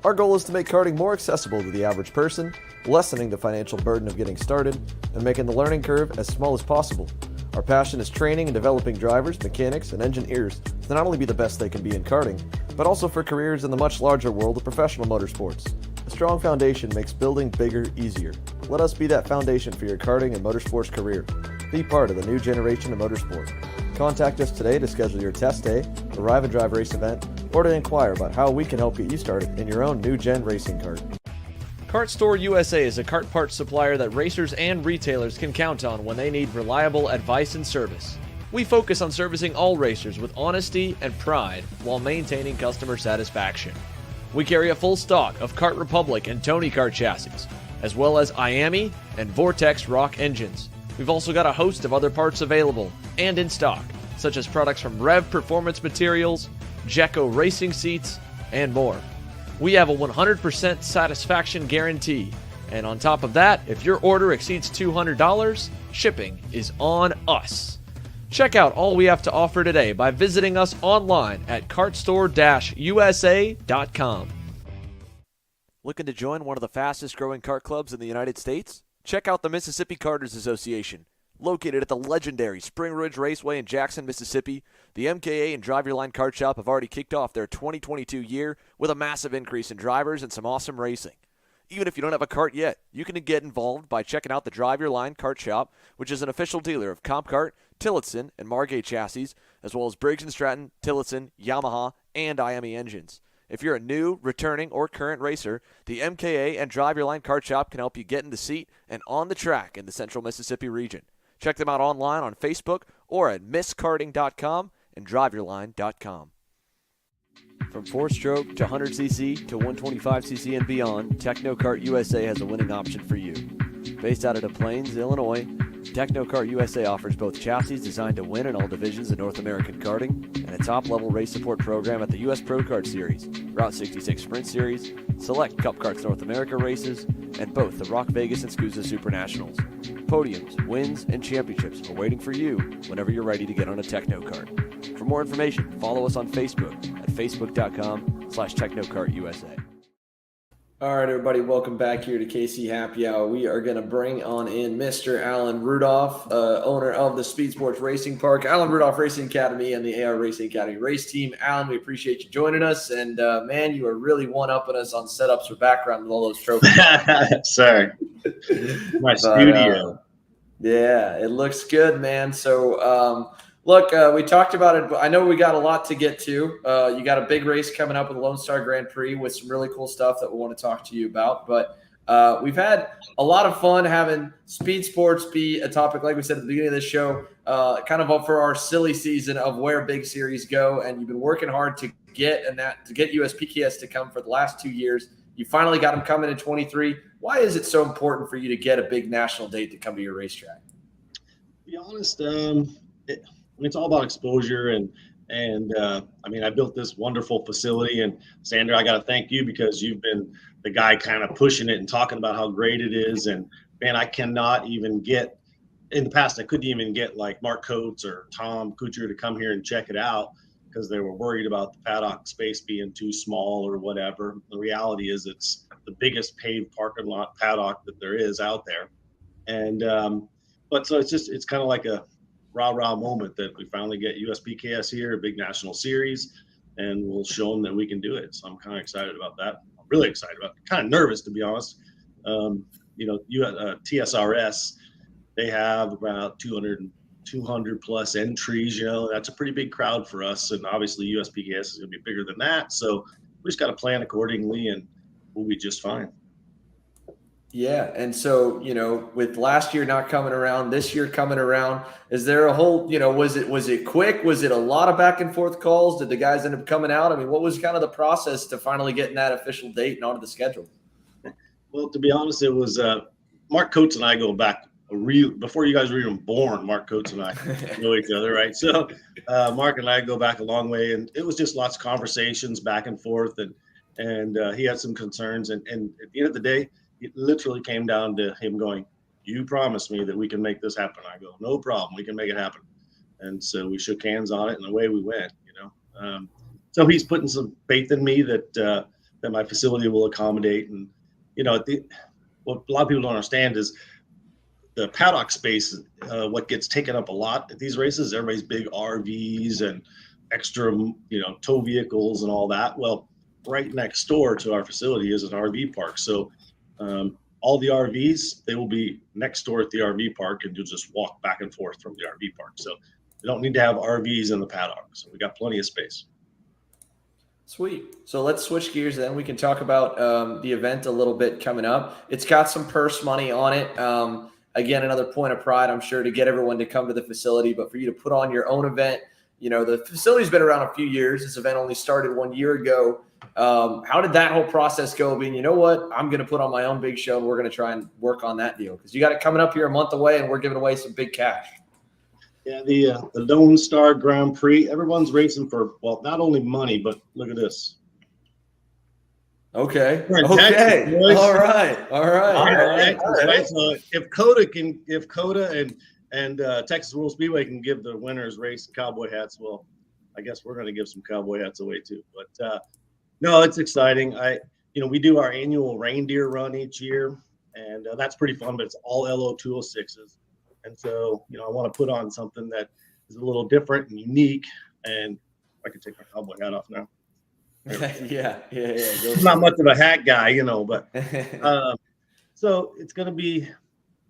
Our goal is to make karting more accessible to the average person, lessening the financial burden of getting started, and making the learning curve as small as possible. Our passion is training and developing drivers, mechanics, and engineers to not only be the best they can be in karting, but also for careers in the much larger world of professional motorsports. A strong foundation makes building bigger easier. Let us be that foundation for your karting and motorsports career. Be part of the new generation of motorsport. Contact us today to schedule your test day, arrive and drive race event, or to inquire about how we can help get you started in your own new gen racing kart. Kart Store USA is a kart parts supplier that racers and retailers can count on when they need reliable advice and service. We focus on servicing all racers with honesty and pride while maintaining customer satisfaction. We carry a full stock of Kart Republic and Tony Kart chassis, as well as IAMI and Vortex Rock engines. We've also got a host of other parts available and in stock, such as products from Rev Performance Materials, Jecco Racing Seats, and more. We have a 100% satisfaction guarantee, and on top of that, if your order exceeds $200, shipping is on us. Check out all we have to offer today by visiting us online at kartstore-usa.com. Looking to join one of the fastest growing kart clubs in the United States? Check out the Mississippi Karters Association. Located at the legendary Spring Ridge Raceway in Jackson, Mississippi, the MKA and Drive Your Line Kart Shop have already kicked off their 2022 year with a massive increase in drivers and some awesome racing. Even if you don't have a kart yet, you can get involved by checking out the Drive Your Line Kart Shop, which is an official dealer of Comp Kart, Tillotson, and Margate chassis, as well as Briggs & Stratton, Tillotson, Yamaha, and IAMI engines. If you're a new, returning, or current racer, the MKA and Drive Your Line Kart Shop can help you get in the seat and on the track in the central Mississippi region. Check them out online on Facebook or at misskarting.com and driveyourline.com. From 4-stroke to 100cc to 125cc and beyond, TechnoKart USA has a winning option for you. Based out of Des Plaines, Illinois, TechnoKart USA offers both chassis designed to win in all divisions of North American karting and a top-level race support program at the U.S. Pro Kart Series, Route 66 Sprint Series, select Cup Karts North America races, and both the Rock Vegas and SCUSA Supernationals. Podiums, wins, and championships are waiting for you whenever you're ready to get on a TechnoKart. For more information, follow us on Facebook at facebook.com/TechnoKartUSA. All right, everybody, welcome back here to KC Happy Hour. We are going to bring on in Mr. Alan Rudolph, owner of the Speedsportz Racing Park, Alan Rudolph Racing Academy, and the AR Racing Academy race team. Alan, we appreciate you joining us, and man, you are really one-upping us on setups for background with all those trophies. Sorry. My studio. Yeah, it looks good, man. So, look, we talked about it, but I know we got a lot to get to. You got a big race coming up with the Lone Star Grand Prix with some really cool stuff that we want to talk to you about. But we've had a lot of fun having speed sports be a topic, like we said at the beginning of this show, kind of up for our silly season of where big series go. And you've been working hard to get USPKS to come for the last 2 years. You finally got them coming in 23. Why is it so important for you to get a big national date to come to your racetrack? be honest, it's all about exposure and I mean, I built this wonderful facility, and Xander, I got to thank you because you've been the guy kind of pushing it and talking about how great it is. And man, I cannot even get in the past. I couldn't even get like Mark Coates or Tom Kuchar to come here and check it out because they were worried about the paddock space being too small or whatever. The reality is, it's the biggest paved parking lot paddock that there is out there, and but so it's kind of like a rah-rah moment that we finally get USPKS here, a big national series, and we'll show them that we can do it. So I'm kind of excited about that. I'm really excited about it. Kind of nervous, to be honest. TSRS, they have about 200 plus entries. That's a pretty big crowd for us. And obviously USPKS is going to be bigger than that. So we just got to plan accordingly and we'll be just fine. Yeah. And so, with last year not coming around, this year coming around, is there a whole, was it quick? Was it a lot of back and forth calls? Did the guys end up coming out? I mean, what was kind of the process to finally getting that official date and onto the schedule? Well, to be honest, it was Mark Coates and I go back before you guys were even born. Mark Coates and I know each other, right? So Mark and I go back a long way, and it was just lots of conversations back and forth, and he had some concerns, and at the end of the day, it literally came down to him going, "You promised me that we can make this happen." I go, "No problem, we can make it happen." And so we shook hands on it, and away we went. So he's putting some faith in me that my facility will accommodate. And what a lot of people don't understand is the paddock space. What gets taken up a lot at these races, everybody's big RVs and extra, tow vehicles and all that. Well, right next door to our facility is an RV park. So all the RVs, they will be next door at the RV park, and you'll just walk back and forth from the RV park. So you don't need to have RVs in the paddock. So we got plenty of space. Sweet. So let's switch gears then. We can talk about the event a little bit coming up. It's got some purse money on it. Again, another point of pride, I'm sure, to get everyone to come to the facility, but for you to put on your own event. The facility's been around a few years. This event only started 1 year ago. How did that whole process go? Being, I'm going to put on my own big show, and we're going to try and work on that deal because you got it coming up here a month away, and we're giving away some big cash. Yeah, the Lone Star Grand Prix. Everyone's racing for, well, not only money, but look at this. Okay. We're in Okay. Texas, boys. All right. Right? So if Coda and Texas World Speedway can give the winners race cowboy hats, well, I guess we're going to give some cowboy hats away too. But no, it's exciting. We do our annual reindeer run each year, and that's pretty fun. But it's all LO 206s, and so I want to put on something that is a little different and unique. And I can take my cowboy hat off now. Yeah. I'm not much of a hat guy, but so it's going to be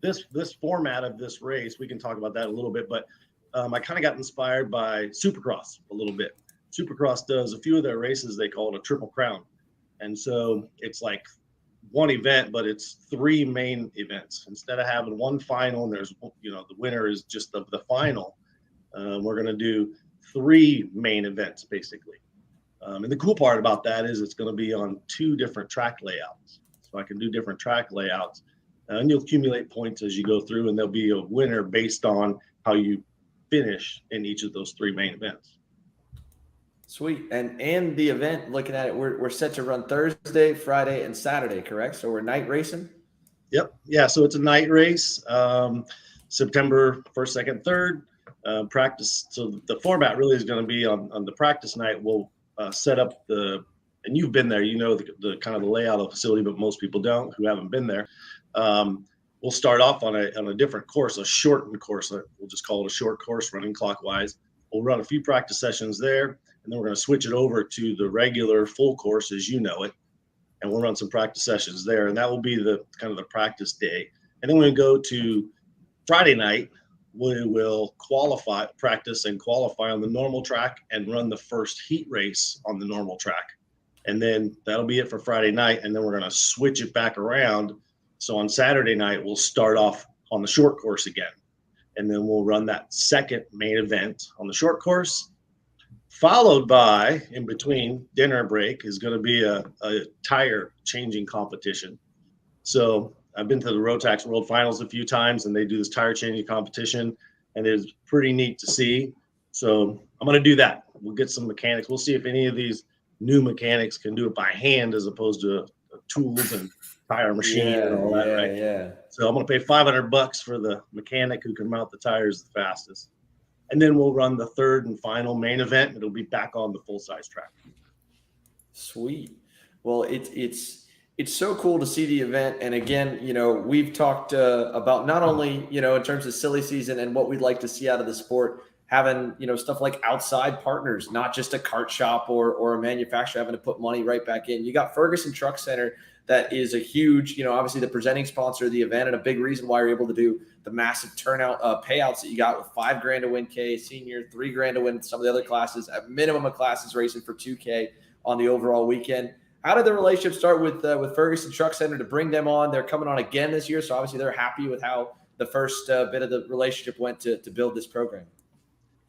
this format of this race. We can talk about that a little bit, but I kind of got inspired by Supercross a little bit. Supercross does a few of their races. They call it a Triple Crown. And so it's like one event, but it's three main events. Instead of having one final and there's, the winner is just the final, we're going to do three main events basically. And the cool part about that is it's going to be on two different track layouts. So I can do different track layouts, and you'll accumulate points as you go through, and there'll be a winner based on how you finish in each of those three main events. Sweet. And the event, looking at it, we're set to run Thursday, Friday, and Saturday, correct? So we're night racing? Yep. Yeah, so it's a night race, September 1st, 2nd, 3rd. Practice. So the format really is going to be on the practice night. We'll set up and you've been there, the kind of the layout of the facility, but most people don't who haven't been there. We'll start off on a different course, a shortened course. We'll just call it a short course, running clockwise. We'll run a few practice sessions there, and then we're going to switch it over to the regular full course as you know it, and we'll run some practice sessions there, and that will be the kind of the practice day. And then when we go to Friday night, we will practice and qualify on the normal track and run the first heat race on the normal track. And then that'll be it for Friday night. And then we're going to switch it back around. So on Saturday night, we'll start off on the short course again. And then we'll run that second main event on the short course, followed by, in between dinner break, is going to be a tire changing competition. So I've been to the Rotax World Finals a few times, and they do this tire changing competition. and it's pretty neat to see. So I'm going to do that. We'll get some mechanics. We'll see if any of these new mechanics can do it by hand as opposed to tools and tire machine and all that, right? Yeah. So I'm going to pay $500 for the mechanic who can mount the tires the fastest. And then we'll run the third and final main event. It'll be back on the full-size track. Sweet. Well, it's so cool to see the event. And again, we've talked about not only, in terms of silly season and what we'd like to see out of the sport, having, stuff like outside partners, not just a kart shop or a manufacturer having to put money right back in. You got Ferguson Truck Center that is a huge, obviously the presenting sponsor of the event and a big reason why you're able to do the massive turnout payouts that you got with $5,000 to win K senior, $3,000 to win some of the other classes, at minimum of classes racing for $2,000 on the overall weekend. How did the relationship start with Ferguson Truck Center to bring them on? They're coming on again this year, so obviously they're happy with how the first bit of the relationship went to build this program.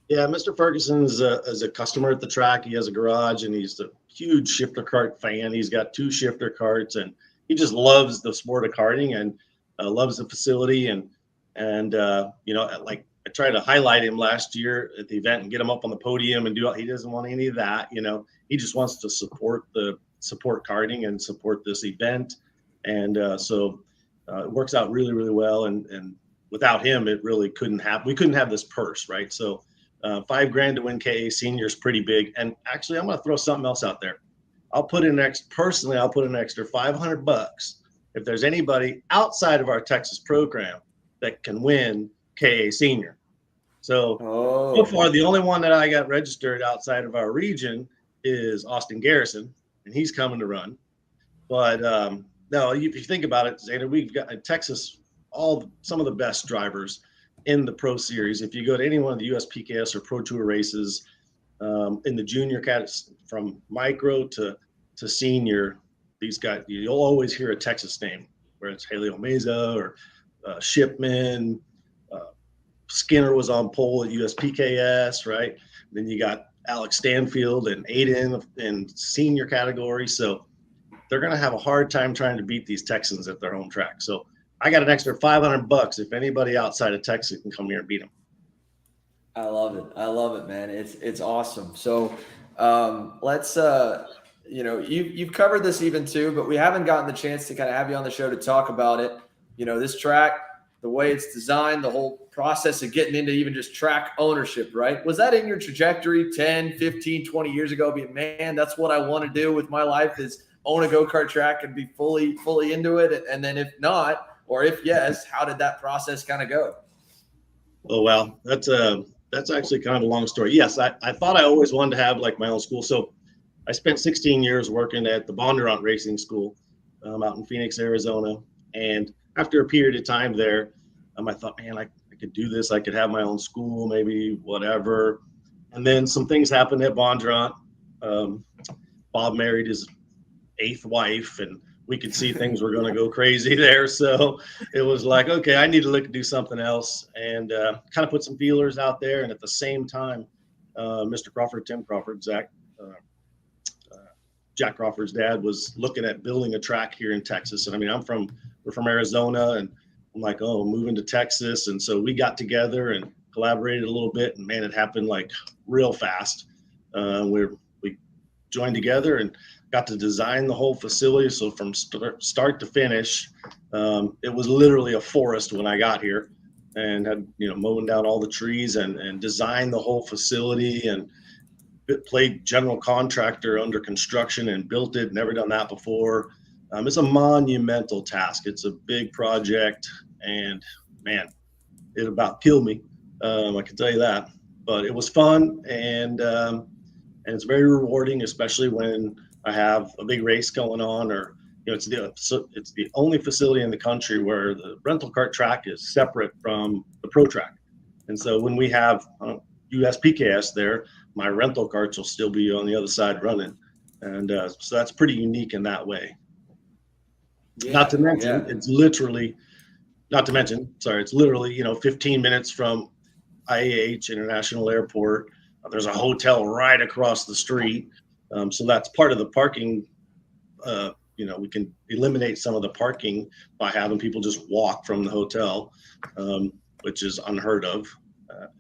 Yeah, Mr. Ferguson is a customer at the track. He has a garage, and he's a huge shifter kart fan. He's got 2 shifter karts, and he just loves the sport of karting and loves the facility. And like I tried to highlight him last year at the event and get him up on the podium and he doesn't want any of that. He just wants to support karting and support this event. And so it works out really, really well. And without him, it really we couldn't have this purse, right? So $5,000 to win KA senior is pretty big. And actually, I'm going to throw something else out there. I'll put an extra $500 if there's anybody outside of our Texas program that can win KA senior. So far, the only one that I got registered outside of our region is Austin Garrison, and he's coming to run. But no, if you think about it, Xander, we've got in Texas some of the best drivers in the Pro Series. If you go to any one of the USPKS or Pro Tour races in the junior cats, from micro to senior, these guys, you'll always hear a Texas name, where it's Helio Meza or Shipman. Skinner was on pole at USPKS, right? Then you got Alex Stanfield and Aiden in senior category. So they're going to have a hard time trying to beat these Texans at their home track. So I got an extra $500 if anybody outside of Texas can come here and beat them. I love it, man. It's awesome. So let's you've covered this even too, but we haven't gotten the chance to kind of have you on the show to talk about it. This track, the way it's designed, the whole process of getting into even just track ownership, right? Was that in your trajectory 10, 15, 20 years ago, being, man, that's what I want to do with my life, is own a go-kart track and be fully into it? And then if not, or if yes, how did that process kind of go? Oh, well, that's actually kind of a long story. Yes, I thought I always wanted to have like my own school. So I spent 16 years working at the Bondurant Racing School out in Phoenix, Arizona. And after a period of time there, I thought, man, I could do this. I could have my own school, maybe whatever. And then some things happened at Bondurant. Bob married his 8th wife, and we could see things were going to go crazy there. So it was like, okay, I need to do something else, and kind of put some feelers out there. And at the same time, Mr. Crawford, Tim Crawford, Jack Crawford's dad, was looking at building a track here in Texas. And I mean, we're from Arizona, and I'm like, oh, moving to Texas. And so we got together and collaborated a little bit, and man, it happened like real fast. We joined together and got to design the whole facility. So from start to finish, it was literally a forest when I got here, and had, mowing down all the trees and designed the whole facility, and played general contractor under construction and built it. Never done that before. It's a monumental task. It's a big project, and man, it about killed me. I can tell you that, but it was fun, and it's very rewarding, especially when I have a big race going on, or it's the only facility in the country where the rental kart track is separate from the pro track. And so when we have USPKS there, my rental karts will still be on the other side running, and so that's pretty unique in that way. Yeah, not to mention, it's literally 15 minutes from IAH International Airport. There's a hotel right across the street. So that's part of the parking. We can eliminate some of the parking by having people just walk from the hotel, which is unheard of.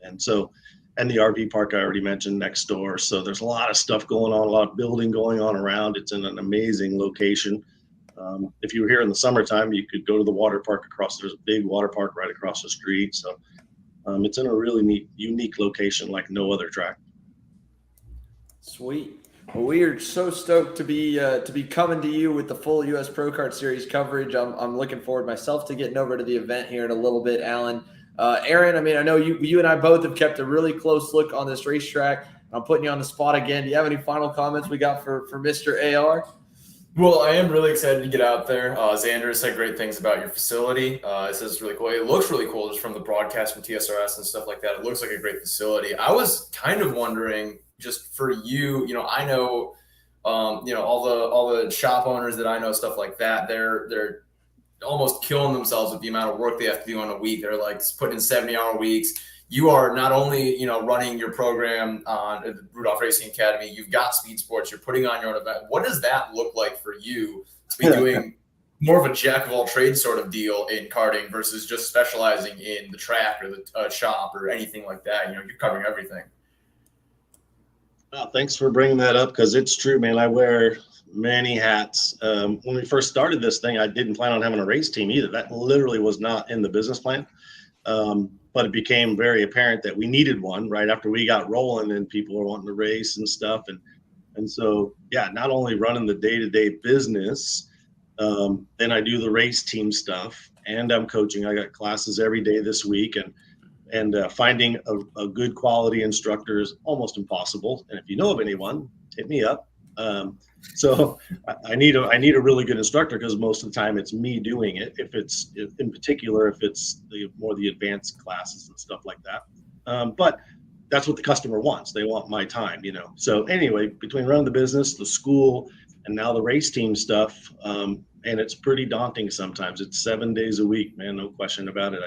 And the RV park I already mentioned next door. So there's a lot of stuff going on, a lot of building going on around. It's in an amazing location. If you were here in the summertime, you could go to the water park across. There's a big water park right across the street. So it's in a really neat, unique location like no other track. Sweet. Well, we are so stoked to be coming to you with the full U.S. Pro Kart Series coverage. I'm looking forward myself to getting over to the event here in a little bit, Alan. Aaron, I mean, I know you and I both have kept a really close look on this racetrack. I'm putting you on the spot again. Do you have any final comments we got for Mr. AR? Well, I am really excited to get out there. Xander said great things about your facility. It says really cool. It looks really cool just from the broadcast from TSRS and stuff like that. It looks like a great facility. I was kind of wondering, just for you, I know, all the shop owners that I know, stuff like that, they're almost killing themselves with the amount of work they have to do on a week. They're like putting in 70-hour weeks. You are not only, running your program on Rudolph Racing Academy, you've got Speedsportz, you're putting on your own event. What does that look like for you to be doing more of a jack of all trades sort of deal in karting versus just specializing in the track or the shop or anything like that? You're covering everything. Well, thanks for bringing that up, because it's true, man. I wear many hats. When we first started this thing, I didn't plan on having a race team either. That literally was not in the business plan. But it became very apparent that we needed one right after we got rolling and people were wanting to race and stuff. And so, yeah, not only running the day-to-day business, then I do the race team stuff, and I'm coaching. I got classes every day this week, and finding a good quality instructor is almost impossible. And if you know of anyone, hit me up. So I need a really good instructor, because most of the time it's me doing it. If it's more the advanced classes and stuff like that. But that's what the customer wants. They want my time, So anyway, between running the business, the school, and now the race team stuff, and it's pretty daunting sometimes. It's 7 days a week, man, no question about it.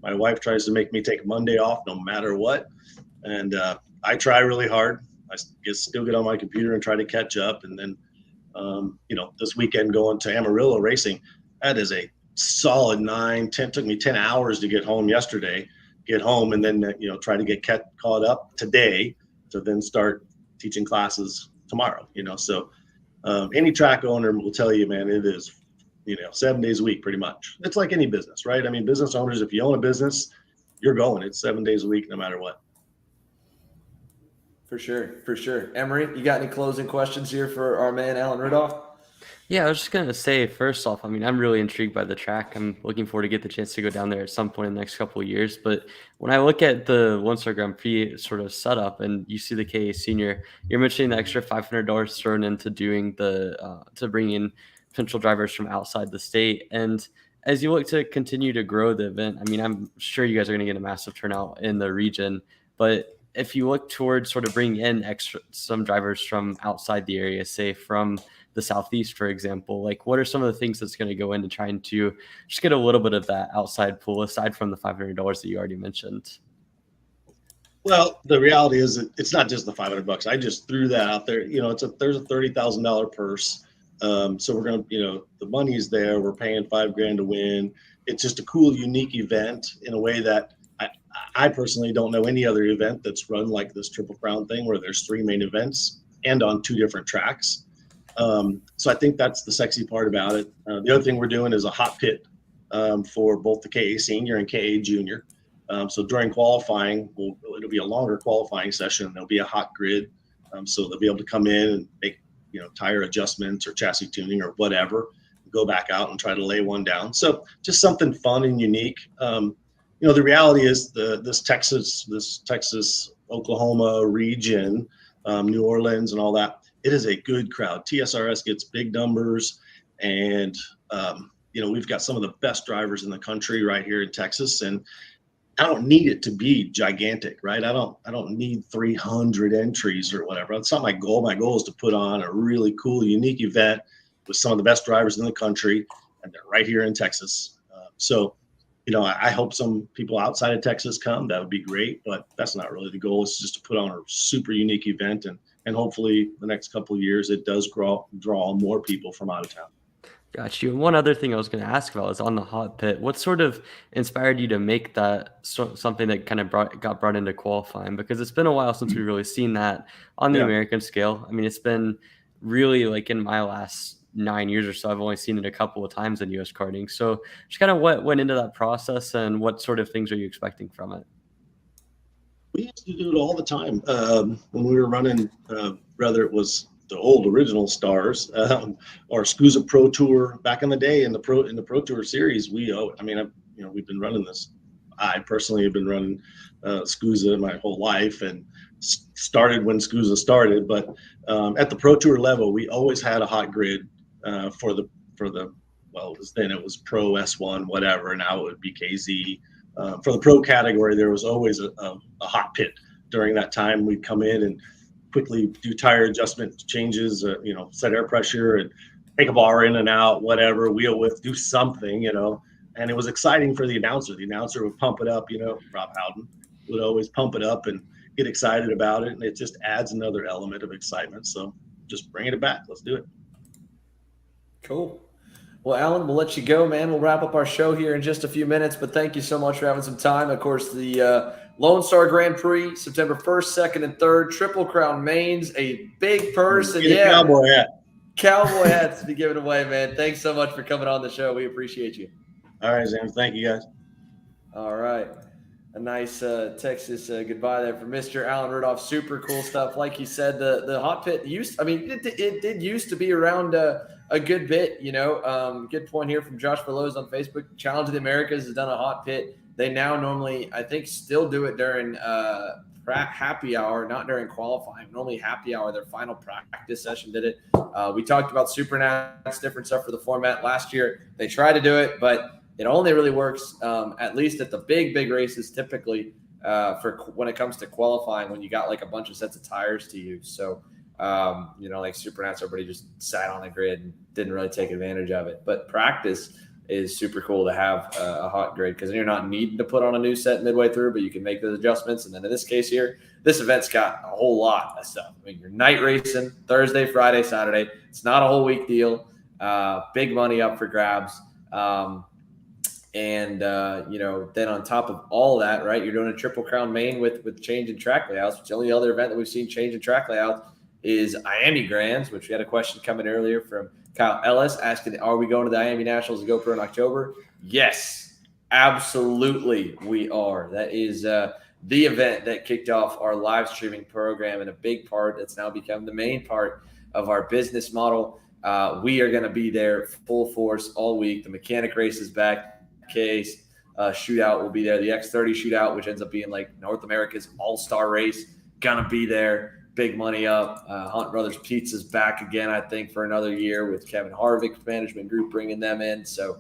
My wife tries to make me take Monday off no matter what. And I try really hard. I still get on my computer and try to catch up. And then, this weekend going to Amarillo racing, that is a solid 9-10, took me 10 hours to get home yesterday, and then, try to get caught up today to then start teaching classes tomorrow, So any track owner will tell you, man, it is, 7 days a week, pretty much. It's like any business, right? I mean, business owners, if you own a business, you're going. It's 7 days a week, no matter what. For sure. Emery, you got any closing questions here for our man, Alan Rudolph? Yeah, I was just going to say, first off, I mean, I'm really intrigued by the track. I'm looking forward to get the chance to go down there at some point in the next couple of years. But when I look at the Lone Star Grand Prix sort of setup and you see the KA Senior, you're mentioning the extra $500 thrown into doing to bring in potential drivers from outside the state. And as you look to continue to grow the event, I mean, I'm sure you guys are going to get a massive turnout in the region. But if you look towards sort of bringing in some drivers from outside the area, say from the Southeast, for example, like what are some of the things that's going to go into trying to just get a little bit of that outside pool aside from the $500 that you already mentioned? Well, the reality is it's not just the $500. I just threw that out there. There's a $30,000 purse. So we're going to, the money's there. We're paying $5,000 to win. It's just a cool, unique event in a way that I personally don't know any other event that's run like this Triple Crown thing, where there's 3 main events and on 2 different tracks. So I think that's the sexy part about it. The other thing we're doing is a hot pit for both the KA Senior and KA Junior. So during qualifying, it'll be a longer qualifying session. There'll be a hot grid, so they'll be able to come in and make tire adjustments or chassis tuning or whatever, go back out and try to lay one down. So just something fun and unique. The reality is this Texas, Oklahoma region, New Orleans and all that, it is a good crowd. TSRS gets big numbers, and we've got some of the best drivers in the country right here in Texas, and I don't need it to be gigantic, right? I don't need 300 entries or whatever. That's not my goal. My goal is to put on a really cool, unique event with some of the best drivers in the country, and they're right here in Texas. I hope some people outside of Texas come. That would be great, but that's not really the goal. It's just to put on a super unique event, and hopefully the next couple of years it does draw more people from out of town. Got you. And one other thing I was going to ask about is on the hot pit. What sort of inspired you to make that something that kind of got brought into qualifying? Because it's been a while since we've really seen that on the Yeah. American scale. I mean, it's been really like in my last 9 years or so, I've only seen it a couple of times in U.S. karting. So just kind of what went into that process and what sort of things are you expecting from it? We used to do it all the time when we were running, whether it was the old original Stars or SCUSA Pro Tour back in the day in the Pro Tour series. We've been running this. I personally have been running SCUSA my whole life and started when SCUSA started. But at the Pro Tour level, we always had a hot grid for the it was Pro S1 whatever. Now it would be KZ. For the pro category, there was always a hot pit during that time. We'd come in and quickly do tire adjustment changes, set air pressure and take a bar in and out, whatever, wheel width, do something, and it was exciting for the announcer. The announcer would pump it up, Rob Howden would always pump it up and get excited about it. And it just adds another element of excitement. So just bringing it back. Let's do it. Cool. Well, Alan, we'll let you go, man. We'll wrap up our show here in just a few minutes, but thank you so much for having some time. Of course, the Lone Star Grand Prix, September 1st, 2nd, and 3rd, Triple Crown mains, a big purse. And Get a cowboy hat. Cowboy hats to be given away, man. Thanks so much for coming on the show. We appreciate you. All right, Zan. Thank you, guys. All right. A nice Texas goodbye there for Mr. Alan Rudolph. Super cool stuff. Like you said, the hot pit it did used to be around a good bit, good point here from Josh Verloes on Facebook. Challenge of the Americas has done a hot pit. They now normally, I think, still do it during happy hour, not during qualifying. Normally happy hour, their final practice session did it. We talked about Supernats, different stuff for the format last year. They tried to do it, but it only really works, at least at the big races, typically for when it comes to qualifying, when you got like a bunch of sets of tires to use. So, like Supernats, everybody just sat on the grid and didn't really take advantage of it. But practice is super cool to have a hot grid because you're not needing to put on a new set midway through, but you can make those adjustments. And then in this case here, this event's got a whole lot of stuff. I mean, you're night racing Thursday, Friday, Saturday. It's not a whole week deal. Big money up for grabs. Then on top of all that, right, you're doing a Triple Crown main with change in track layouts, which the only other event that we've seen change in track layouts is Miami Grands, which we had a question coming earlier from Kyle Ellis asking, are we going to the Miami Nationals to GoPro in October? Yes, absolutely we are. That is the event that kicked off our live streaming program and a big part that's now become the main part of our business model. We are going to be there full force all week. The mechanic race is back. Case shootout will be there. The X30 shootout, which ends up being like North America's all-star race, gonna be there. Big money up. Hunt Brothers Pizza's back again, I think, for another year with Kevin Harvick's management group bringing them in. So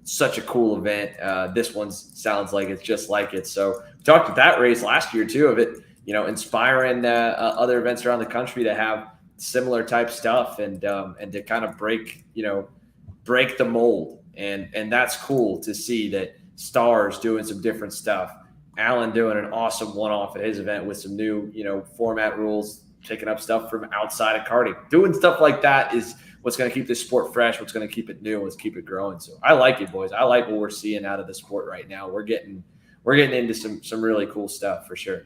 such a cool event. This one sounds like it's just like it. So we talked about that race last year too, of it, inspiring other events around the country to have similar type stuff and to kind of break the mold. And that's cool to see that Stars doing some different stuff. Alan doing an awesome one-off at his event with some new, format rules, picking up stuff from outside of karting. Doing stuff like that is what's going to keep this sport fresh, what's going to keep it new, what's keep it growing. So I like it, boys. I like what we're seeing out of the sport right now. We're getting into some really cool stuff for sure.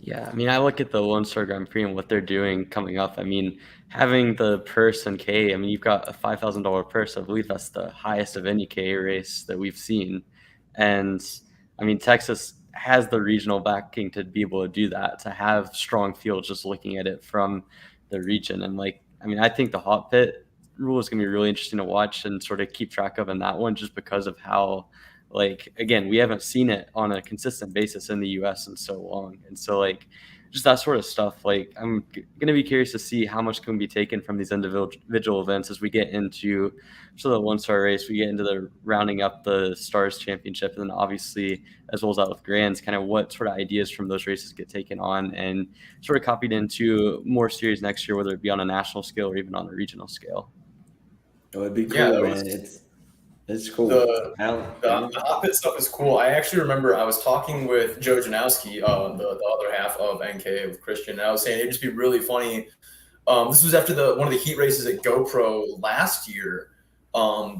Yeah, I mean, I look at the Lone Star Grand Prix and what they're doing coming up. I mean, having the purse and K, I mean, you've got a $5,000 purse. I believe that's the highest of any K race that we've seen. And, I mean, Texas has the regional backing to be able to do that, to have strong fields just looking at it from the region. And, I think the hot pit rule is going to be really interesting to watch and sort of keep track of in that one just because of how – again, we haven't seen it on a consistent basis in the U.S. in so long. And so, just that sort of stuff, I'm going to be curious to see how much can be taken from these individual events as we get into the Lone Star race, we get into the rounding up the Stars Championship, and then obviously, as well as that with Grands, kind of what sort of ideas from those races get taken on and sort of copied into more series next year, whether it be on a national scale or even on a regional scale. It would be cool, man. It's cool. The hot pit stuff is cool. I actually remember I was talking with Joe Janowski, the other half of NK with Christian, and I was saying it'd just be really funny. This was after one of the heat races at GoPro last year.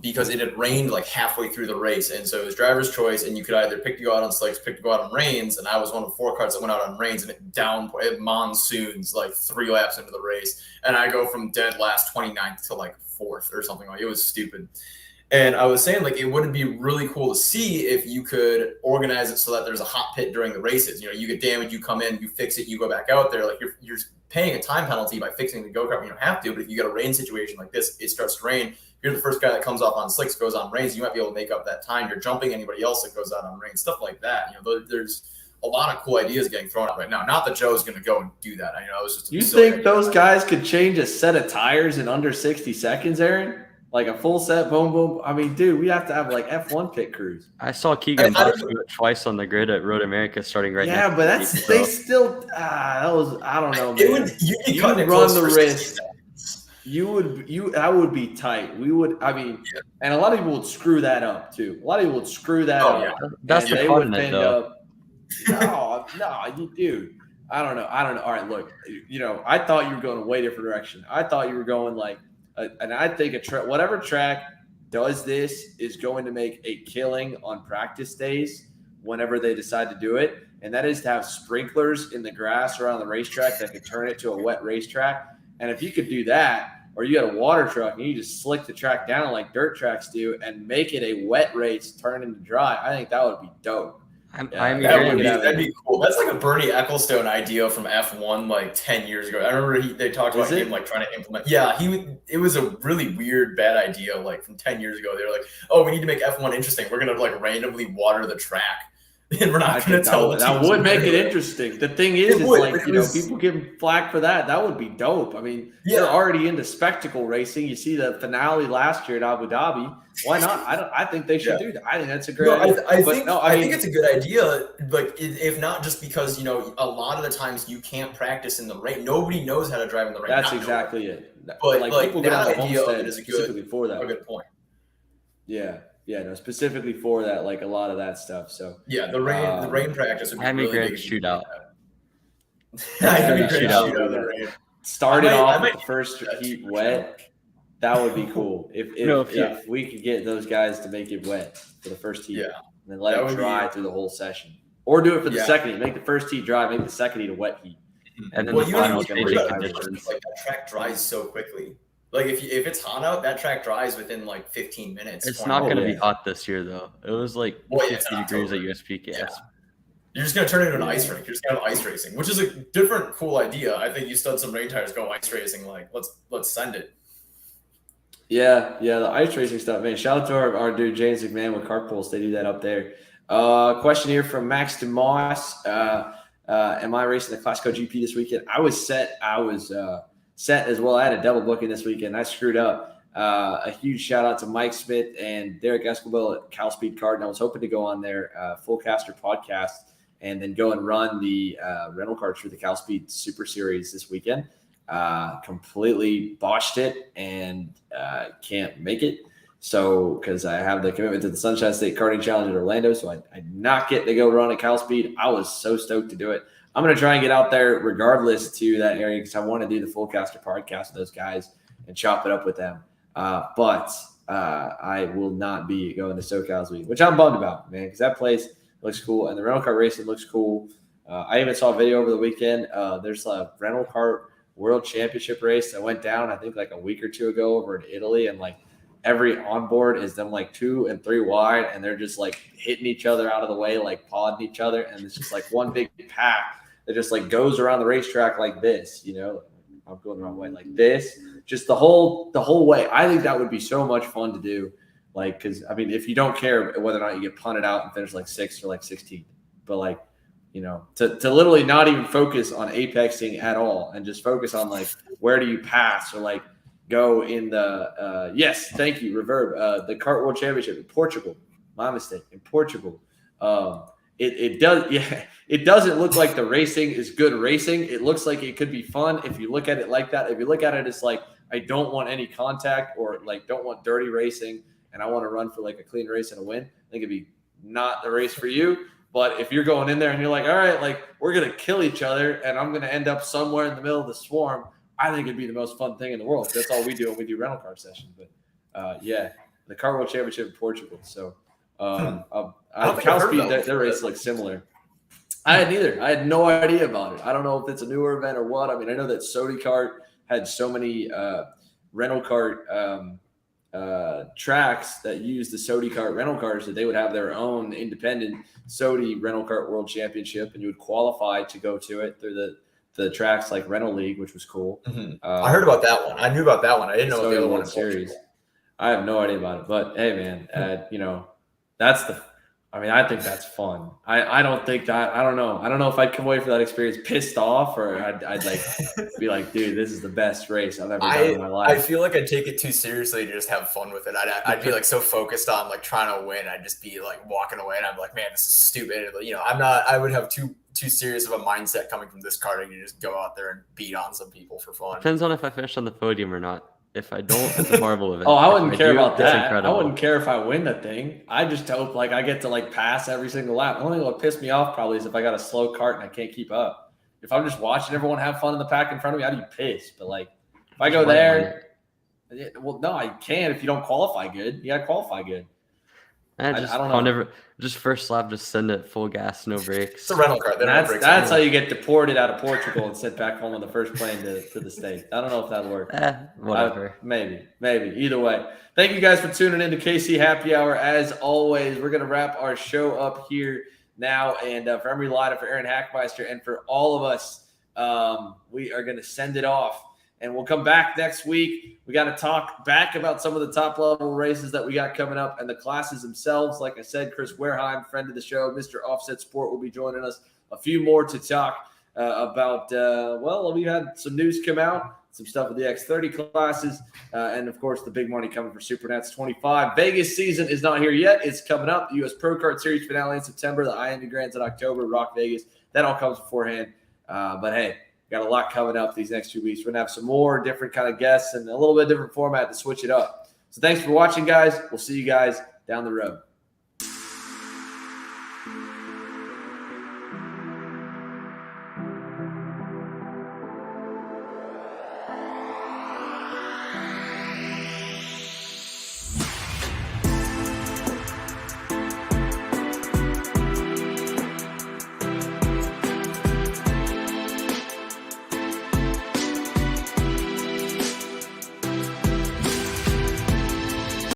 because it had rained like halfway through the race. And so it was driver's choice, and you could either pick to go out on slicks, pick to go out on rains. And I was one of 4 karts that went out on rains, and it monsoons like 3 laps into the race. And I go from dead last 29th to like 4th or something. Like, it was stupid. And I was saying, like, it would be really cool to see if you could organize it so that there's a hot pit during the races. You know, you get damaged, you come in, you fix it, you go back out there. Like, you're paying a time penalty by fixing the go-kart when you don't have to. But if you get a rain situation like this, it starts to rain. You're the first guy that comes off on slicks, goes on rains. You might be able to make up that time. You're jumping anybody else that goes out on rain, stuff like that. You know, there's a lot of cool ideas getting thrown out right now. Not that Joe's going to go and do that. I know it was just. You think those guys could change a set of tires in under 60 seconds, Aaron? Like a full set, boom, boom. I mean, dude, we have to have like F1 pit crews. I saw Keegan Marsh do it twice on the grid at Road America starting right now. Yeah, but that's they still. That was, I don't know, man. You would run the risk. That would be tight. We would. I mean, and a lot of people would screw that up too. A lot of people would screw that up. Yeah. That's the fun in it, though. Dude. I don't know. All right, look. You know, I thought you were going a way different direction. I thought you were going like. And I think whatever track does this is going to make a killing on practice days whenever they decide to do it. And that is to have sprinklers in the grass around the racetrack that could turn it to a wet racetrack. And if you could do that, or you had a water truck and you just slick the track down like dirt tracks do and make it a wet race turn into dry, I think that would be dope. That'd be cool. That's like a Bernie Ecclestone idea from F1 like 10 years ago. I remember they talked about him like trying to implement. Yeah, it was a really weird, bad idea like from 10 years ago. They were like, oh, we need to make F1 interesting. We're going to like randomly water the track. And we're not going to tell that would make it interesting. The thing is like, you know, people give flack for that. That would be dope. I mean, they're already into spectacle racing. You see the finale last year at Abu Dhabi. Why not? I think they should do that. I think that's a great idea. I think it's a good idea. Like, if not just because, you know, a lot of the times you can't practice in the rain. Nobody knows how to drive in the rain. That's exactly it. But like people that idea of it is a good point. Yeah. Yeah, no, specifically for that, like a lot of that stuff. So yeah, the rain practice would be really big shootout. Shootout. Started off with the first heat wet. That would be cool. If we could get those guys to make it wet for the first heat, and then let it dry through the whole session, or do it for the second heat. Make the first heat dry, make the second heat a wet heat, and then the final conditions. Like that track dries so quickly. Like if it's hot out, that track dries within like 15 minutes. It's not going to be hot this year though. It was like 50 degrees at USPK. Yeah. You're just going to turn it into an ice rink. You're just going to have ice racing, which is a different cool idea. I think you stud some rain tires, go ice racing. Like let's send it. Yeah, the ice racing stuff, man. Shout out to our dude James McMahon with Carpools. They do that up there. Question here from Max DeMoss. Am I racing the Classico GP this weekend? I was set as well. I had a double booking this weekend. I screwed up. A huge shout out to Mike Smith and Derek Escobar at Cal Speed Kart. And I was hoping to go on their Fullcaster podcast and then go and run the rental karts for the Cal Speed Super Series this weekend. Completely botched it and can't make it. So, because I have the commitment to the Sunshine State Karting Challenge in Orlando, so I'm not getting to go run at Cal Speed. I was so stoked to do it. I'm going to try and get out there regardless to that area because I want to do the Fullcaster podcast with those guys and chop it up with them. But I will not be going to SoCal this week, which I'm bummed about, man, because that place looks cool and the rental kart racing looks cool. I even saw a video over the weekend. There's a rental kart world championship race that went down, I think, like a week or two ago over in Italy, and like every onboard is them like 2 and 3 wide, and they're just like hitting each other out of the way, like podding each other, and it's just like one big pack that just like goes around the racetrack like this, you know. I'm going the wrong way, like this, just the whole way. I think that would be so much fun to do, like, because I mean, if you don't care whether or not you get punted out and finish like 6th or like 16th, but like, you know, to literally not even focus on apexing at all and just focus on like where do you pass or like go in the yes, thank you, Reverb, the Kart World Championship in Portugal. My mistake, in Portugal. It doesn't look like the racing is good racing. It looks like it could be fun if you look at it like that. If you look at it as like, I don't want any contact or like don't want dirty racing and I want to run for like a clean race and a win, I think it'd be not the race for you. But if you're going in there and you're like, all right, like we're going to kill each other and I'm going to end up somewhere in the middle of the swarm, I think it'd be the most fun thing in the world. That's all we do when we do rental car sessions. But Yeah, the Kart World Championship in Portugal. So don't think I've heard Speed, about their race looks similar. I had neither. I had no idea about it. I don't know if it's a newer event or what. I mean, I know that SodyKart had so many rental kart tracks that use the SodyKart rental cars that they would have their own independent Sody Rental Kart World Championship, and you would qualify to go to it through the tracks like Rental League, which was cool. I heard about that one. I knew about that one. I didn't know Sody the other World one. Series. I have no idea about it, but hey, man, you know, that's the. I mean, I think that's fun. I don't think that. I don't know. I don't know if I'd come away from that experience pissed off, or I'd like be like, dude, this is the best race I've ever done in my life. I feel like I'd take it too seriously to just have fun with it. I'd be like so focused on like trying to win. I'd just be like walking away, and I'm like, man, this is stupid. You know, I'm not. I would have too serious of a mindset coming from this karting to just go out there and beat on some people for fun. Depends on if I finish on the podium or not. If I don't, it's a horrible event. Oh, I If wouldn't care do, about it's that. incredible. I wouldn't care if I win the thing. I just hope like I get to like pass every single lap. The only thing that would piss me off probably is if I got a slow kart and I can't keep up. If I'm just watching everyone have fun in the pack in front of me, I'd be pissed. But like if I go there, well, no, I can't if you don't qualify good. You got to qualify good. I don't know. I'll never just first lap, just send it full gas, no brakes. It's a rental car. That's how you get deported out of Portugal and sent back home on the first plane to the States. I don't know if that'll work. Whatever. Maybe. Either way. Thank you guys for tuning in to KC Happy Hour. As always, we're going to wrap our show up here now. And for Emery Lida, for Aaron Hackmeister, and for all of us, we are going to send it off. And we'll come back next week. We got to talk back about some of the top-level races that we got coming up and the classes themselves. Like I said, Chris Wareheim, friend of the show, Mr. Offset Sport, will be joining us. A few more to talk about. We've had some news come out, some stuff with the X30 classes, and, of course, the big money coming for Supernats 25. Vegas season is not here yet. It's coming up. The U.S. Pro Kart Series finale in September, the IME Grands in October, Rock Vegas. That all comes beforehand. But, hey, got a lot coming up these next 2 weeks. We're going to have some more different kind of guests and a little bit different format to switch it up. So thanks for watching, guys. We'll see you guys down the road.